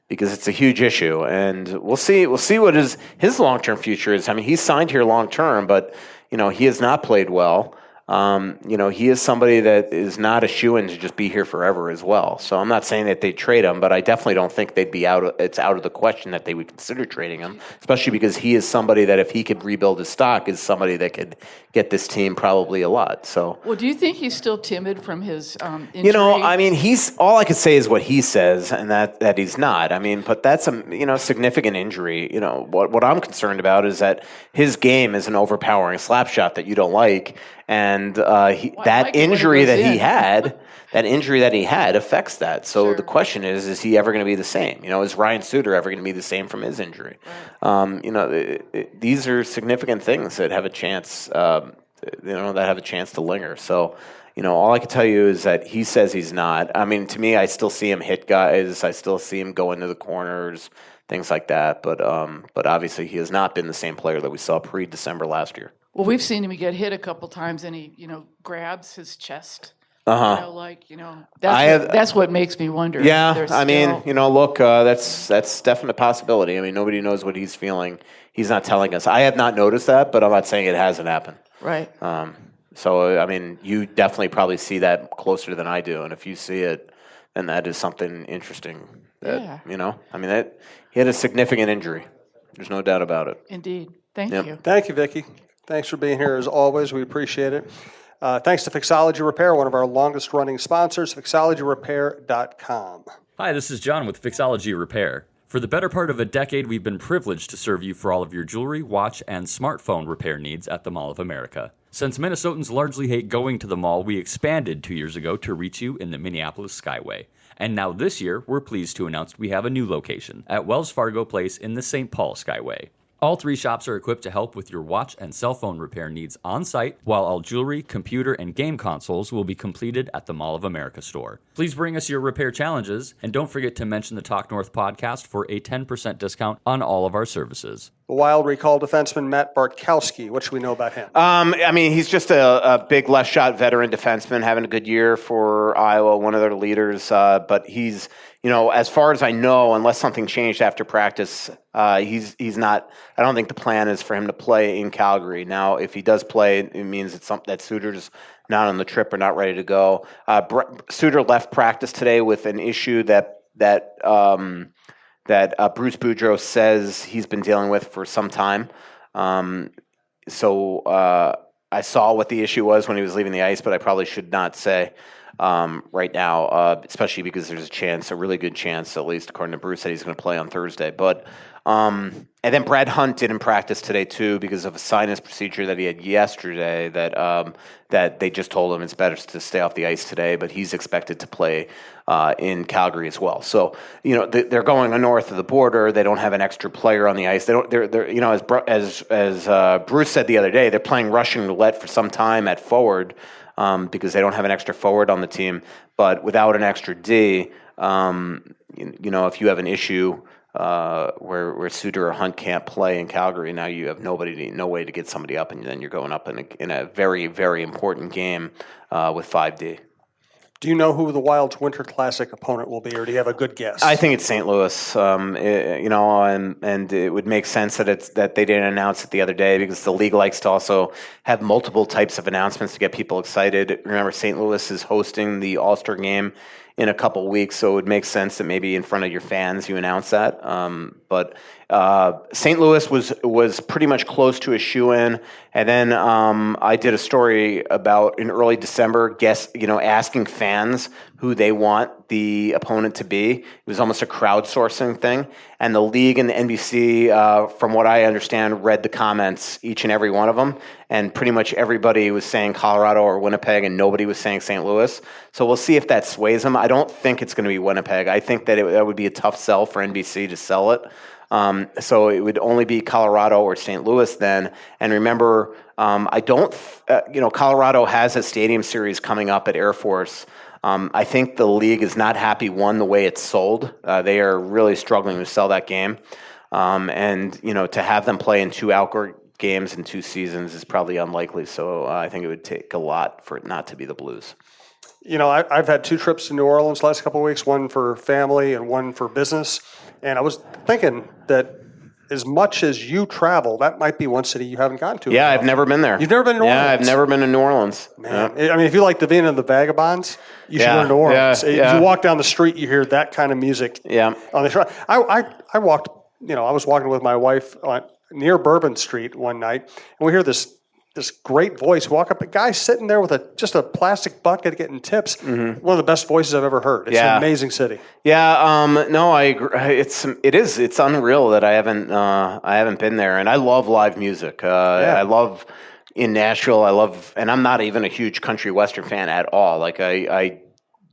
Because it's a huge issue, and we'll see what his long-term future is. I mean, he's signed here long-term, but he has not played well. He is somebody that is not a shoo-in to just be here forever as well. So I'm not saying that they'd trade him, but I definitely don't think it's out of the question that they would consider trading him, especially because he is somebody that, if he could rebuild his stock, is somebody that could get this team probably a lot. So, well, do you think he's still timid from his injury? I mean, he's, all I could say is what he says, and that he's not. I mean, but that's a significant injury. What I'm concerned about is that his game is an overpowering slap shot that you don't like. And that injury that he had affects that. So Sure. The question is he ever going to be the same? Is Ryan Suter ever going to be the same from his injury? Right. These are significant things that have a chance, that have a chance to linger. So, all I can tell you is that he says he's not. I mean, to me, I still see him hit guys. I still see him go into the corners, things like that. But obviously, he has not been the same player that we saw pre-December last year. Well, we've seen him get hit a couple times, and he, grabs his chest. That's what makes me wonder. Yeah, I mean, look, that's definitely a possibility. I mean, nobody knows what he's feeling. He's not telling us. I have not noticed that, but I'm not saying it hasn't happened. Right. So, I mean, you definitely probably see that closer than I do, and if you see it, then that is something interesting. That, Yeah. I mean, that he had a significant injury. There's no doubt about it. Indeed. Thank Yep. you. Thank you, Vicki. Thanks for being here as always. We appreciate it. Thanks to Fixology Repair, one of our longest-running sponsors, fixologyrepair.com. Hi, this is John with Fixology Repair. For the better part of a decade, we've been privileged to serve you for all of your jewelry, watch, and smartphone repair needs at the Mall of America. Since Minnesotans largely hate going to the mall, we expanded 2 years ago to reach you in the Minneapolis Skyway. And now this year, we're pleased to announce we have a new location at Wells Fargo Place in the St. Paul Skyway. All 3 shops are equipped to help with your watch and cell phone repair needs on site, while all jewelry, computer, and game consoles will be completed at the Mall of America store. Please bring us your repair challenges, and don't forget to mention the Talk North podcast for a 10% discount on all of our services. The Wild recalled defenseman Matt Bartkowski. What should we know about him? I mean, he's just a big left shot veteran defenseman, having a good year for Iowa, one of their leaders. But he's, as far as I know, unless something changed after practice, he's not. I don't think the plan is for him to play in Calgary. Now, if he does play, it means it's something that Suter's not on the trip or not ready to go. Suter left practice today with an issue that Bruce Boudreau says he's been dealing with for some time. So I saw what the issue was when he was leaving the ice, but I probably should not say right now, especially because there's a really good chance, at least according to Bruce, that he's going to play on Thursday. But and then Brad Hunt didn't practice today too because of a sinus procedure that he had yesterday. That they just told him it's better to stay off the ice today, but he's expected to play in Calgary as well. So they're going north of the border. They don't have an extra player on the ice. They're as Bruce said the other day, they're playing Russian roulette for some time at forward because they don't have an extra forward on the team. But without an extra D, if you have an issue where Suter or Hunt can't play in Calgary, now you have no way to get somebody up, and then you're going up in a very, very important game with 5D. Do you know who the Wild's Winter Classic opponent will be, or do you have a good guess? I think it's St. Louis, and it would make sense that they didn't announce it the other day because the league likes to also have multiple types of announcements to get people excited. Remember, St. Louis is hosting the All-Star Game in a couple weeks, so it would make sense that maybe in front of your fans you announce that. But St. Louis was pretty much close to a shoe-in, and then I did a story about in early December, asking fans who they want the opponent to be. It was almost a crowdsourcing thing, and the league and the NBC, from what I understand, read the comments, each and every one of them, and pretty much everybody was saying Colorado or Winnipeg, and nobody was saying St. Louis. So we'll see if that sways them. I don't think it's going to be Winnipeg. I think that that would be a tough sell for NBC to sell it. So it would only be Colorado or St. Louis then. And remember, Colorado has a stadium series coming up at Air Force. I think the league is not happy, the way it's sold. They are really struggling to sell that game. And to have them play in 2 outdoor games in 2 seasons is probably unlikely. So I think it would take a lot for it not to be the Blues. I've had 2 trips to New Orleans the last couple of weeks, one for family and one for business. And I was thinking that as much as you travel, that might be one city you haven't gone to. Yeah, I've never been there. You've never been to New Orleans? Yeah, I've never been to New Orleans. Man, yeah. I mean, if you like the Vina and the Vagabonds, you should go to New Orleans. Yeah. You walk down the street, you hear that kind of music. Yeah. On the shore. I walked, I was walking with my wife near Bourbon Street one night, and we hear this great voice walk up. A guy sitting there with just a plastic bucket getting tips. Mm-hmm. One of the best voices I've ever heard. It's an amazing city. Yeah. No, I agree. It's unreal that I haven't been there, and I love live music. I love in Nashville. And I'm not even a huge country western fan at all. Like I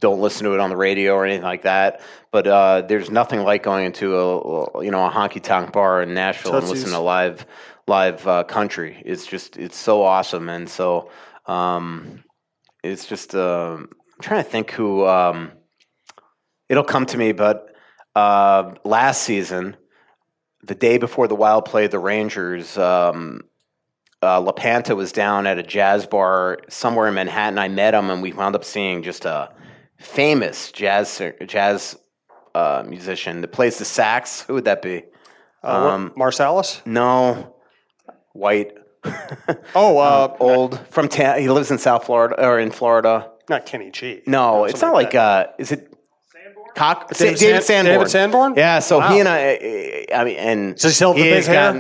don't listen to it on the radio or anything like that. But there's nothing like going into a honky tonk bar in Nashville and listening to live country. It's so awesome. And so it's just I'm trying to think who it'll come to me, but last season, the day before the Wild played the Rangers, LaPanta was down at a jazz bar somewhere in Manhattan. I met him, and we wound up seeing just a famous jazz musician that plays the sax. Who would that be? Marsalis? No. White. Old. From he lives in South Florida or in Florida. Not Kenny G. No, it's not like is it David Sanborn? David Sanborn? Yeah, so wow. he and and does he still have the big hair?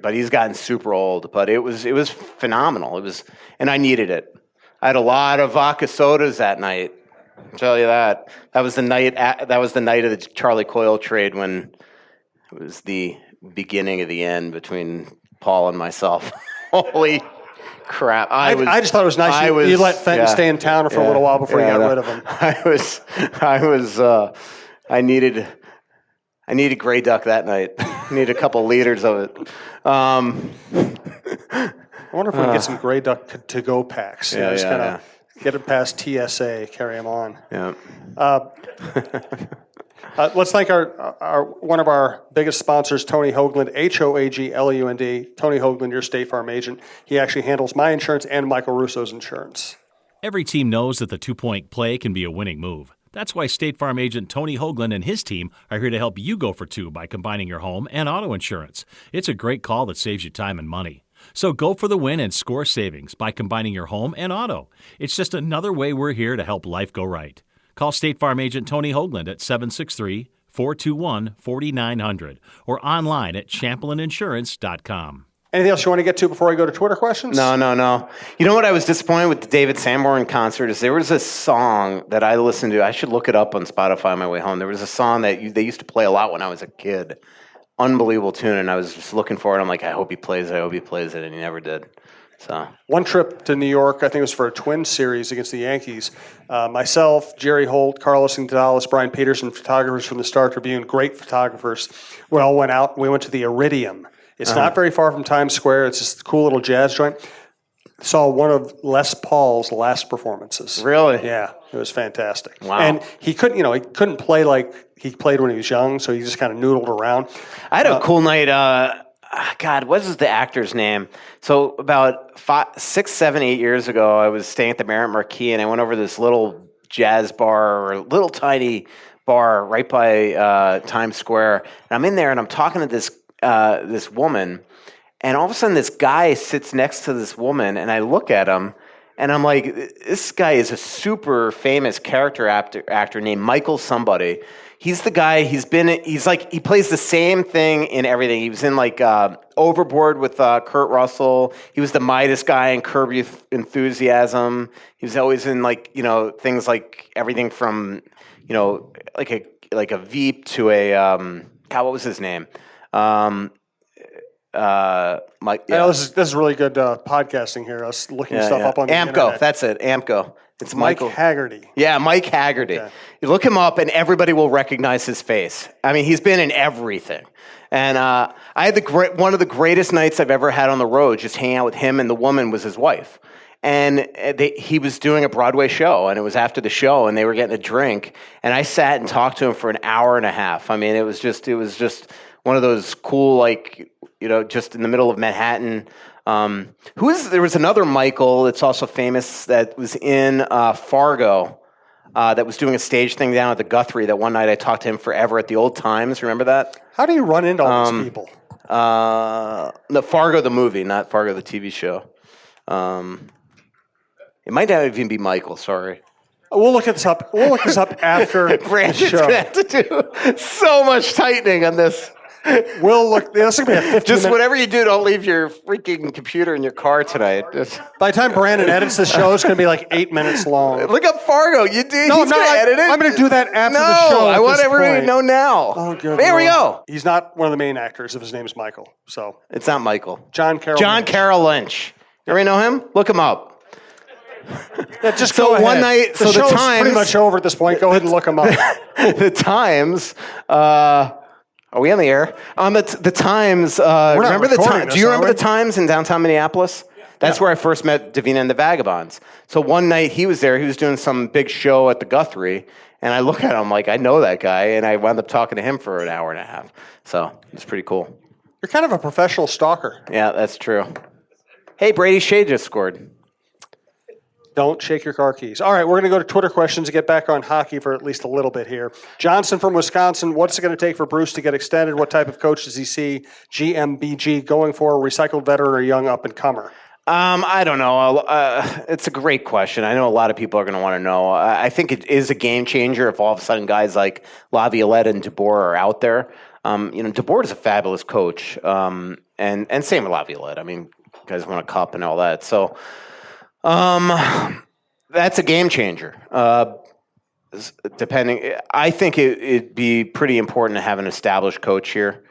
But he's gotten super old. But it was phenomenal. And I needed it. I had a lot of vodka sodas that night. I'll tell you that. That was the night of the Charlie Coyle trade when it was the beginning of the end between Paul and myself. Holy crap. I just thought it was nice you let Fenton stay in town for a little while before you got rid of him. I needed Grey Duck that night. I needed a couple liters of it. I wonder if we can get some Grey Duck to-go packs. Just kind of get it past TSA, carry them on. Yeah. Let's thank our one of our biggest sponsors, Tony Hoagland, Hoaglund. Tony Hoagland, your State Farm agent. He actually handles my insurance and Michael Russo's insurance. Every team knows that the two-point play can be a winning move. That's why State Farm agent Tony Hoagland and his team are here to help you go for two by combining your home and auto insurance. It's a great call that saves you time and money. So go for the win and score savings by combining your home and auto. It's just another way we're here to help life go right. Call State Farm agent Tony Hoagland at 763-421-4900 or online at champlaininsurance.com. Anything else you want to get to before I go to Twitter questions? No. You know what I was disappointed with the David Sanborn concert is there was a song that I listened to. I should look it up on Spotify on my way home. There was a song that they used to play a lot when I was a kid. Unbelievable tune, and I was just looking for it. I'm like, I hope he plays it, and he never did. So one trip to New York, I think it was for a Twins series against the Yankees. Myself, Jerry Holt, Carlos Gonzalez, Brian Peterson, photographers from the Star Tribune, great photographers. We all went out. We went to the Iridium. It's not very far from Times Square. It's just a cool little jazz joint. Saw one of Les Paul's last performances. Really? Yeah, it was fantastic. Wow. And he couldn't play like he played when he was young, so he just kind of noodled around. I had a cool night. God, what is the actor's name? So about 6, 7, 8 years ago, I was staying at the Marriott Marquis, and I went over to this little jazz bar, or little tiny bar right by Times Square. And I'm in there, and I'm talking to this woman, and all of a sudden this guy sits next to this woman, and I look at him, and I'm like, this guy is a super famous character actor named Michael somebody. He's the guy, he plays the same thing in everything. He was in Overboard with Kurt Russell. He was the Midas guy in Curb Your Enthusiasm. He was always in things like everything from, like a Veep to a, God, what was his name? Mike. Yeah. I know this is really good podcasting here. Us looking stuff up on the AMCO. internet. That's it. AMCO. It's Mike Michael Haggerty. Yeah, Mike Haggerty. Okay. You look him up, and everybody will recognize his face. I mean, he's been in everything. And I had one of the greatest nights I've ever had on the road, just hanging out with him, and the woman was his wife. And he was doing a Broadway show, and it was after the show, and they were getting a drink. And I sat and talked to him for an hour and a half. I mean, it was just one of those cool, just in the middle of Manhattan. There was another Michael that's also famous that was in Fargo that was doing a stage thing down at the Guthrie that one night I talked to him forever at the Old Times. Remember that? How do you run into all these people? The Fargo the movie, not Fargo the TV show. It might not even be Michael, sorry. We'll look this up. After the show. Brandon's going to have to do so much tightening on this. We'll look. This is going to be a 15 Just minute. whatever you do, don't leave your freaking computer in your car tonight. By the time Brandon edits the show, it's going to be like 8 minutes long. Look up Fargo. You do. No, He's going to edit it. I'm going to do that after No, the show. I want everybody to know now. Oh, good. There we Lord. go. He's not one of the main actors if his name is Michael. So It's not Michael. John Carroll. Lynch. You already know him? Look him up. Yeah, just So go ahead. one night- the so the show's Times- pretty much over at this point. Go ahead and look him up. The Times. Are we on the air? On the Times. Remember the recording Times? this, Do you remember are the Times in downtown Minneapolis? That's where I first met Davina and the Vagabonds. So one night he was there. He was doing some big show at the Guthrie, and I look at him like I know that guy, and I wound up talking to him for an hour and a half. So it's pretty cool. You're kind of a professional stalker. Yeah, that's true. Hey, Brady Shea just scored. Don't shake your car keys. All right, we're going to go to Twitter questions to get back on hockey for at least a little bit here. Johnson from Wisconsin, what's it going to take for Bruce to get extended? What type of coach does he see GMBG going for, a recycled veteran or young up-and-comer? I don't know. It's a great question. I know a lot of people are going to want to know. I think it is a game changer if all of a sudden guys like Laviolette and DeBoer are out there. DeBoer is a fabulous coach, and same with Laviolette. I mean, guys won a cup and all that. So that's a game changer. I think it'd be pretty important to have an established coach here,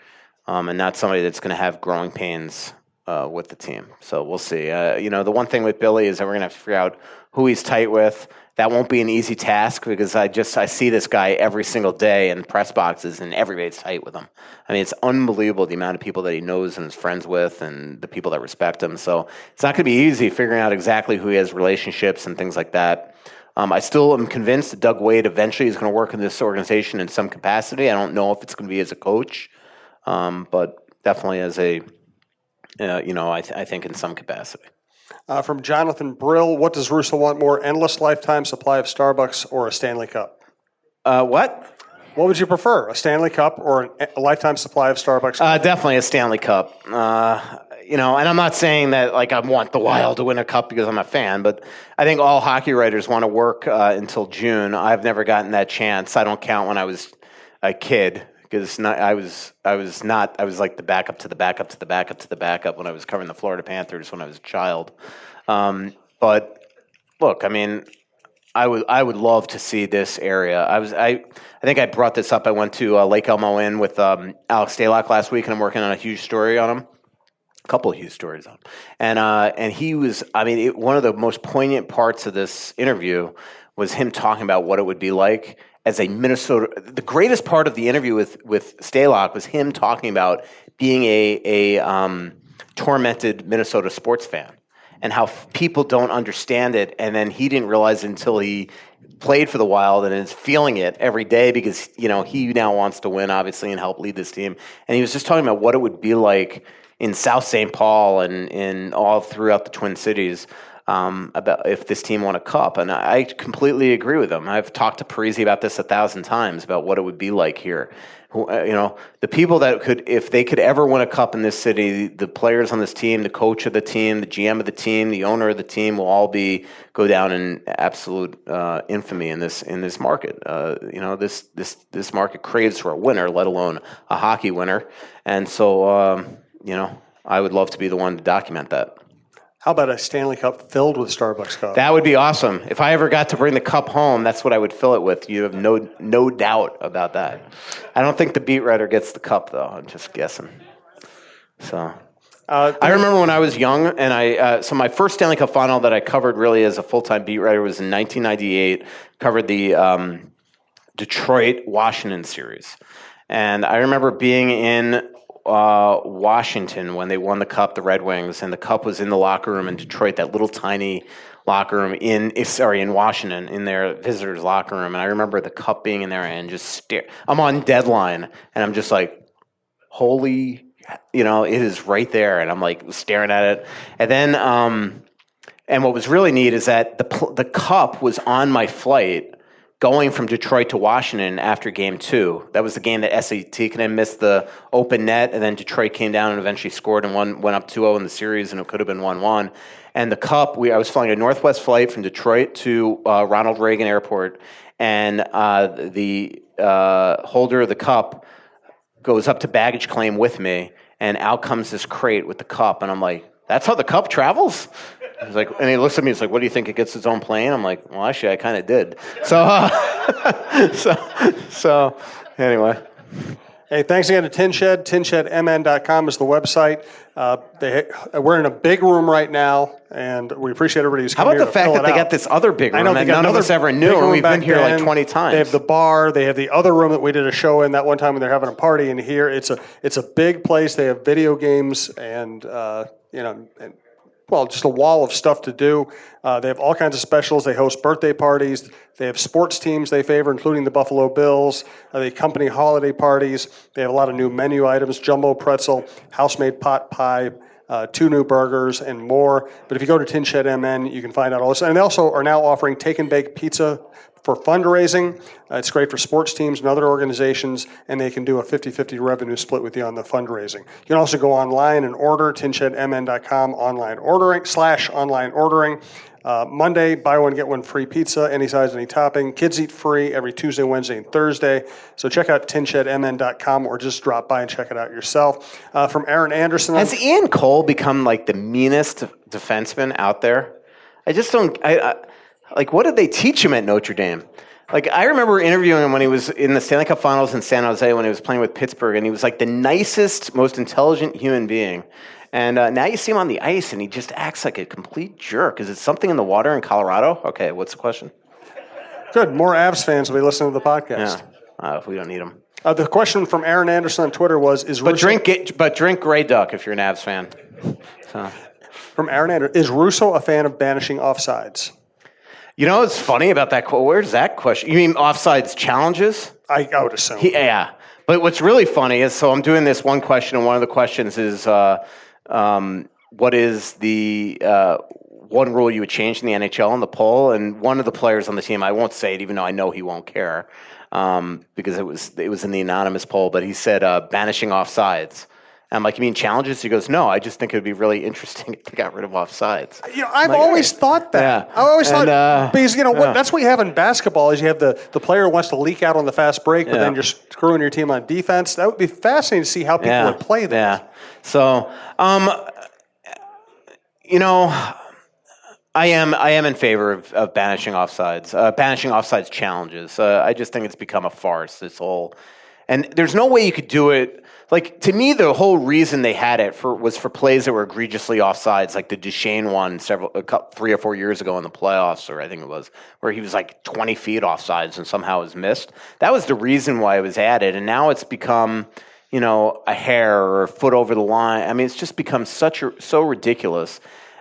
and not somebody that's going to have growing pains with the team. So we'll see. The one thing with Billy is that we're going to have to figure out who he's tight with. That won't be an easy task because I see this guy every single day in press boxes, and everybody's tight with him. I mean, it's unbelievable the amount of people that he knows and is friends with, and the people that respect him. So it's not going to be easy figuring out exactly who he has relationships and things like that. I still am convinced that Doug Wade eventually is going to work in this organization in some capacity. I don't know if it's going to be as a coach, but definitely as a, I think in some capacity. From Jonathan Brill, what does Russo want more, endless lifetime supply of Starbucks or a Stanley Cup? What? What would you prefer, a Stanley Cup or a lifetime supply of Starbucks? Definitely a Stanley Cup. And I'm not saying that like I want the Wild to win a cup because I'm a fan, but I think all hockey writers want to work until June. I've never gotten that chance. I don't count when I was a kid because I was like the backup to the backup to the backup to the backup when I was covering the Florida Panthers when I was a child. But look, I mean, I would love to see this area. I think I brought this up. I went to Lake Elmo Inn with Alex Stalock last week, and I'm working on a huge story on him. A couple of huge stories on him. And he was, one of the most poignant parts of this interview was him talking about what it would be like as a Minnesota. The greatest part of the interview with Stalock was him talking about being a tormented Minnesota sports fan. And how people don't understand it, and then he didn't realize it until he played for the Wild and is feeling it every day because he now wants to win, obviously, and help lead this team. And he was just talking about what it would be like in South St. Paul and in all throughout the Twin Cities about if this team won a cup. And I completely agree with him. I've talked to Parisi about this 1,000 times about what it would be like here. The people that could, if they could ever win a cup in this city, the players on this team, the coach of the team, the GM of the team, the owner of the team will all go down in absolute infamy in this market. This market craves for a winner, let alone a hockey winner. And so, I would love to be the one to document that. How about a Stanley Cup filled with Starbucks coffee? That would be awesome. If I ever got to bring the cup home, that's what I would fill it with. You have no doubt about that. I don't think the beat writer gets the cup, though. I'm just guessing. So I remember when I was young, and so my first Stanley Cup final that I covered really as a full-time beat writer was in 1998. Covered the Detroit-Washington series. And I remember being in Washington when they won the cup, the Red Wings, and the cup was in the locker room in Detroit, that little tiny locker room in Washington, in their visitors' locker room. And I remember the cup being in there and just I'm on deadline, and I'm just like, holy, it is right there. And I'm like staring at it. And then, and what was really neat is that the cup was on my flight going from Detroit to Washington after Game 2. That was the game that SAT missed the open net, and then Detroit came down and eventually scored and went up 2-0 in the series, and it could have been 1-1. And the cup, I was flying a Northwest flight from Detroit to Ronald Reagan Airport, and the holder of the cup goes up to baggage claim with me, and out comes this crate with the cup, and I'm like, that's how the cup travels? He's like, and he looks at me. He's like, "What do you think? It gets its own plane?" I'm like, "Well, actually, I kind of did." So, so anyway. Hey, thanks again to Tin Shed. TinShedMN.com is the website. We're in a big room right now, and we appreciate everybody who's How come about here the to fact fill that it they out. got this other big room I know, that none of us ever knew, and we've been here like 20 times. They have the bar. They have the other room that we did a show in that one time when they're having a party in here. It's a big place. They have video games and just a wall of stuff to do. They have all kinds of specials. They host birthday parties. They have sports teams they favor, including the Buffalo Bills. They company holiday parties. They have a lot of new menu items, jumbo pretzel, house-made pot pie, 2 new burgers, and more. But if you go to Tin Shed MN, you can find out all this. And they also are now offering take and bake pizza for fundraising. It's great for sports teams and other organizations, and they can do a 50-50 revenue split with you on the fundraising. You can also go online and order, tinshedmn.com, online ordering. Monday, buy one, get one free pizza, any size, any topping. Kids eat free every Tuesday, Wednesday, and Thursday. So check out tinshedmn.com or just drop by and check it out yourself. From Aaron Anderson. Has Ian Cole become like the meanest defenseman out there? I just don't... Like, what did they teach him at Notre Dame? Like, I remember interviewing him when he was in the Stanley Cup Finals in San Jose when he was playing with Pittsburgh, and he was like the nicest, most intelligent human being. And now you see him on the ice, and he just acts like a complete jerk. Is it something in the water in Colorado? Okay, what's the question? Good. More Avs fans will be listening to the podcast. Yeah, we don't need them. The question from Aaron Anderson on Twitter was, drink Grey Duck if you're an Avs fan. So. From Aaron Anderson, is Russo a fan of banishing offsides? You know what's funny about that quote? Where's that question? You mean offsides challenges? I would assume. Yeah. But what's really funny is, so I'm doing this one question, and one of the questions is, what is the one rule you would change in the NHL in the poll? And one of the players on the team, I won't say it, even though I know he won't care, because it was in the anonymous poll, but he said banishing offsides. I'm like, you mean challenges? He goes, no, I just think it would be really interesting if they got rid of offsides. I've always thought that. Yeah. I always thought, because yeah. that's what you have in basketball is you have the player who wants to leak out on the fast break, but then you're screwing your team on defense. That would be fascinating to see how people would play that. Yeah. So, I am in favor of banishing offsides challenges. I just think it's become a farce, this whole, and there's no way you could do it. Like, to me, the whole reason they had it was for plays that were egregiously offsides, like the Duchesne one 3 or 4 years ago in the playoffs, or I think it was, where he was like 20 feet offsides and somehow was missed. That was the reason why it was added, and now it's become, a hair or a foot over the line. I mean, it's just become so ridiculous.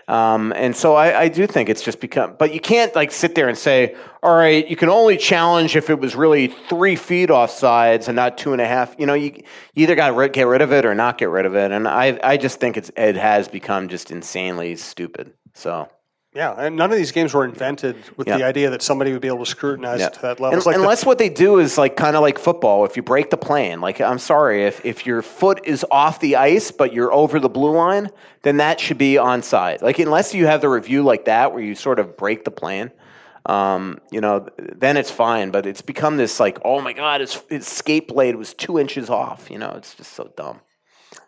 And so I do think it's just become, but you can't like sit there and say, all right, you can only challenge if it was really 3 feet offsides and not 2.5. You either got to get rid of it or not get rid of it. And I just think it has become just insanely stupid. So. Yeah, and none of these games were invented with the idea that somebody would be able to scrutinize to that level. Unless what they do is like kind of like football. If you break the plane, like I'm sorry, if your foot is off the ice but you're over the blue line, then that should be onside. Like unless you have the review like that where you sort of break the plane, then it's fine. But it's become this like, oh my God, his skate blade was 2 inches off. It's just so dumb.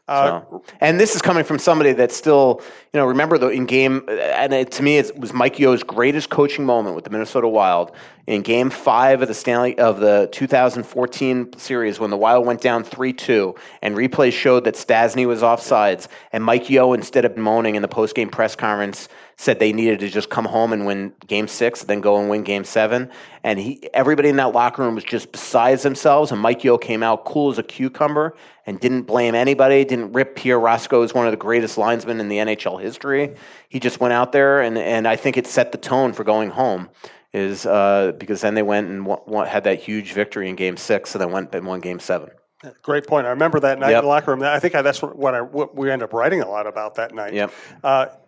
And this is coming from somebody that's still, remember in game, and to me, it was Mike Yo's greatest coaching moment with the Minnesota Wild in Game 5 of the 2014 series when the Wild went down 3-2, and replays showed that Stasny was offsides, and Mike Yo, instead of moaning in the post-game press conference, said they needed to just come home and win Game 6, then go and win Game 7. And everybody in that locker room was just besides themselves. And Mike Yo came out cool as a cucumber and didn't blame anybody, didn't rip Pierre Roscoe as one of the greatest linesmen in the NHL history. He just went out there, and I think it set the tone for going home, because then they went and had that huge victory in Game 6 and then went and won Game 7. Great point. I remember that night in the locker room. I think that's what we end up writing a lot about that night. Yep.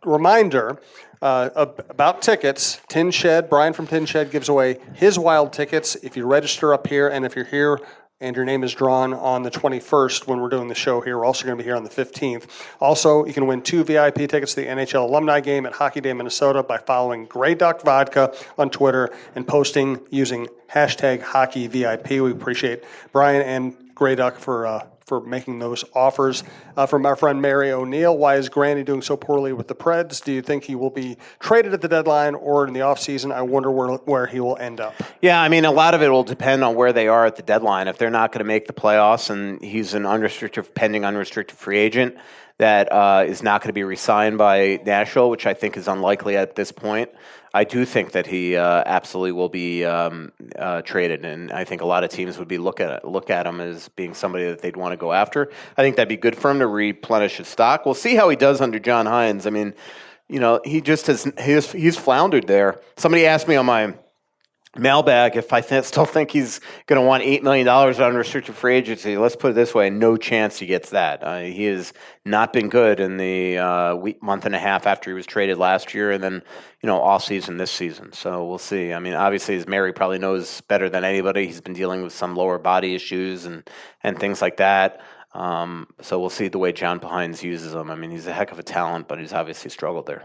Reminder about tickets. Tin Shed, Brian from Tin Shed gives away his Wild tickets if you register up here, and if you're here and your name is drawn on the 21st when we're doing the show here. We're also going to be here on the 15th. Also, you can win 2 VIP tickets to the NHL Alumni Game at Hockey Day Minnesota by following Grey Duck Vodka on Twitter and posting using hashtag HockeyVIP. We appreciate Brian and Grey Duck for making those offers. From our friend Mary O'Neill, why is Granny doing so poorly with the Preds? Do you think he will be traded at the deadline or in the offseason? I wonder where he will end up. Yeah, I mean, a lot of it will depend on where they are at the deadline. If they're not going to make the playoffs and he's an pending unrestricted free agent that is not going to be re-signed by Nashville, which I think is unlikely at this point, I do think that he absolutely will be traded, and I think a lot of teams would be look at him as being somebody that they'd want to go after. I think that'd be good for him to replenish his stock. We'll see how he does under John Hines. I mean, he just he's floundered there. Somebody asked me on my mailbag if I still think he's going to want $8 million on unrestricted free agency. Let's put it this way: no chance he gets that. He has not been good in the month and a half after he was traded last year, and then all season this season. So we'll see. I mean, obviously, as Mary probably knows better than anybody, he's been dealing with some lower body issues and things like that. So we'll see the way John Hines uses him. I mean, he's a heck of a talent, but he's obviously struggled there.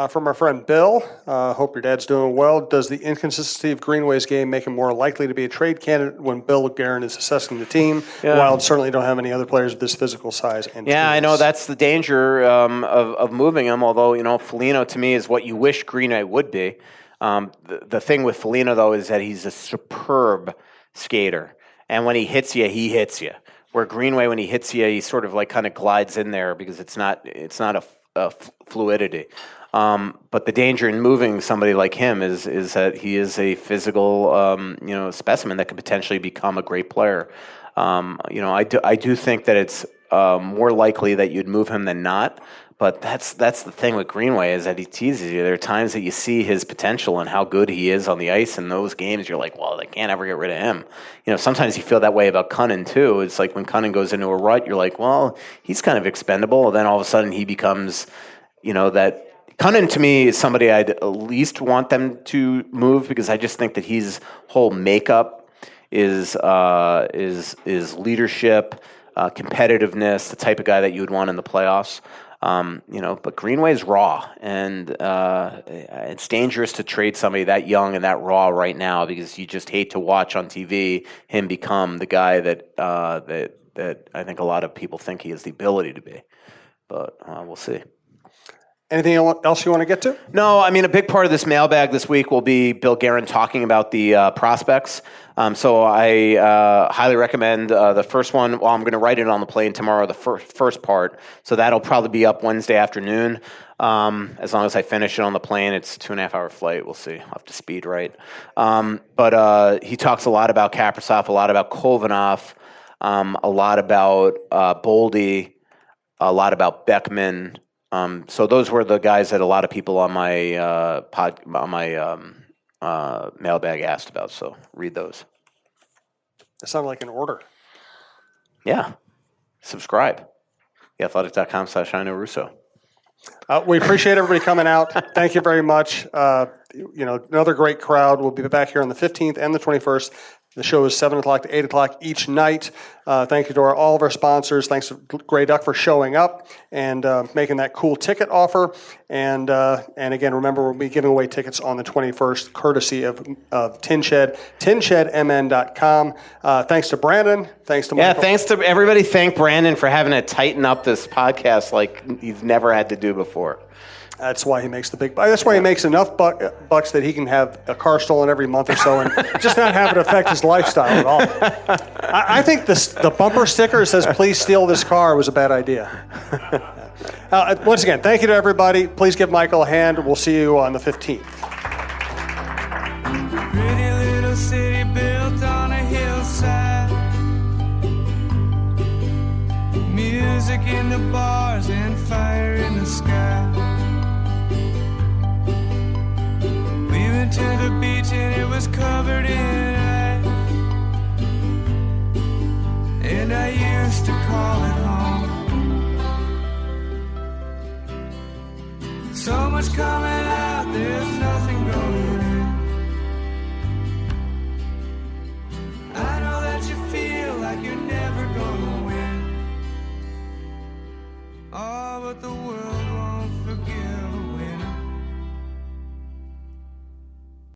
From our friend Bill, hope your dad's doing well. Does the inconsistency of Greenway's game make him more likely to be a trade candidate when Bill Guerin is assessing the team? Yeah. Wild certainly don't have any other players of this physical size. And yeah, tools. I know that's the danger of moving him, although, Foligno to me is what you wish Greenway would be. The thing with Foligno, though, is that he's a superb skater. And when he hits you, he hits you. Where Greenway, when he hits you, he sort of like kind of glides in there because it's not a fluidity. But the danger in moving somebody like him is that he is a physical, specimen that could potentially become a great player. I do think that it's more likely that you'd move him than not. But that's the thing with Greenway is that he teases you. There are times that you see his potential and how good he is on the ice in those games. You're like, well, they can't ever get rid of him. Sometimes you feel that way about Cunnin too. It's like when Cunnin goes into a rut, you're like, well, he's kind of expendable. And then all of a sudden he becomes, that Cunnin to me is somebody I'd at least want them to move because I just think that his whole makeup is leadership, competitiveness, the type of guy that you would want in the playoffs. But Greenway's raw, and it's dangerous to trade somebody that young and that raw right now because you just hate to watch on TV him become the guy that I think a lot of people think he has the ability to be. But we'll see. Anything else you want to get to? No, I mean, a big part of this mailbag this week will be Bill Guerin talking about the prospects. So I highly recommend the first one. Well, I'm going to write it on the plane tomorrow, the first part. So that'll probably be up Wednesday afternoon. As long as I finish it on the plane, it's a 2.5-hour flight. We'll see. I'll have to speed write. But he talks a lot about Kaprizov, a lot about Kovanov, a lot about Boldy, a lot about Beckman. So those were the guys that a lot of people on my mailbag asked about. So read those. That sounded like an order. Yeah. Subscribe. theathletic.com/IKnowRusso. We appreciate everybody coming out. Thank you very much. Another great crowd. We'll be back here on the 15th and the 21st. The show is 7 o'clock to 8 o'clock each night. Thank you to all of our sponsors. Thanks to Grey Duck for showing up and making that cool ticket offer. And again, remember, we'll be giving away tickets on the 21st, courtesy of Tin Shed, tinshedmn.com. Thanks to Brandon. Thanks to Michael. Yeah, thanks to everybody. Thank Brandon for having to tighten up this podcast like he's never had to do before. That's why he makes the big. That's why he makes enough bucks that he can have a car stolen every month or so, and just not have it affect his lifestyle at all. I think the bumper sticker that says "Please steal this car" was a bad idea. Once again, thank you to everybody. Please give Michael a hand. We'll see you on the 15th. Pretty little city built on a hillside. Music in the bars and fire in the sky. To the beach and it was covered in ice, and I used to call it home. So much coming out, there's nothing going in. I know that you feel like you're never gonna win. Oh, but the world won't forgive.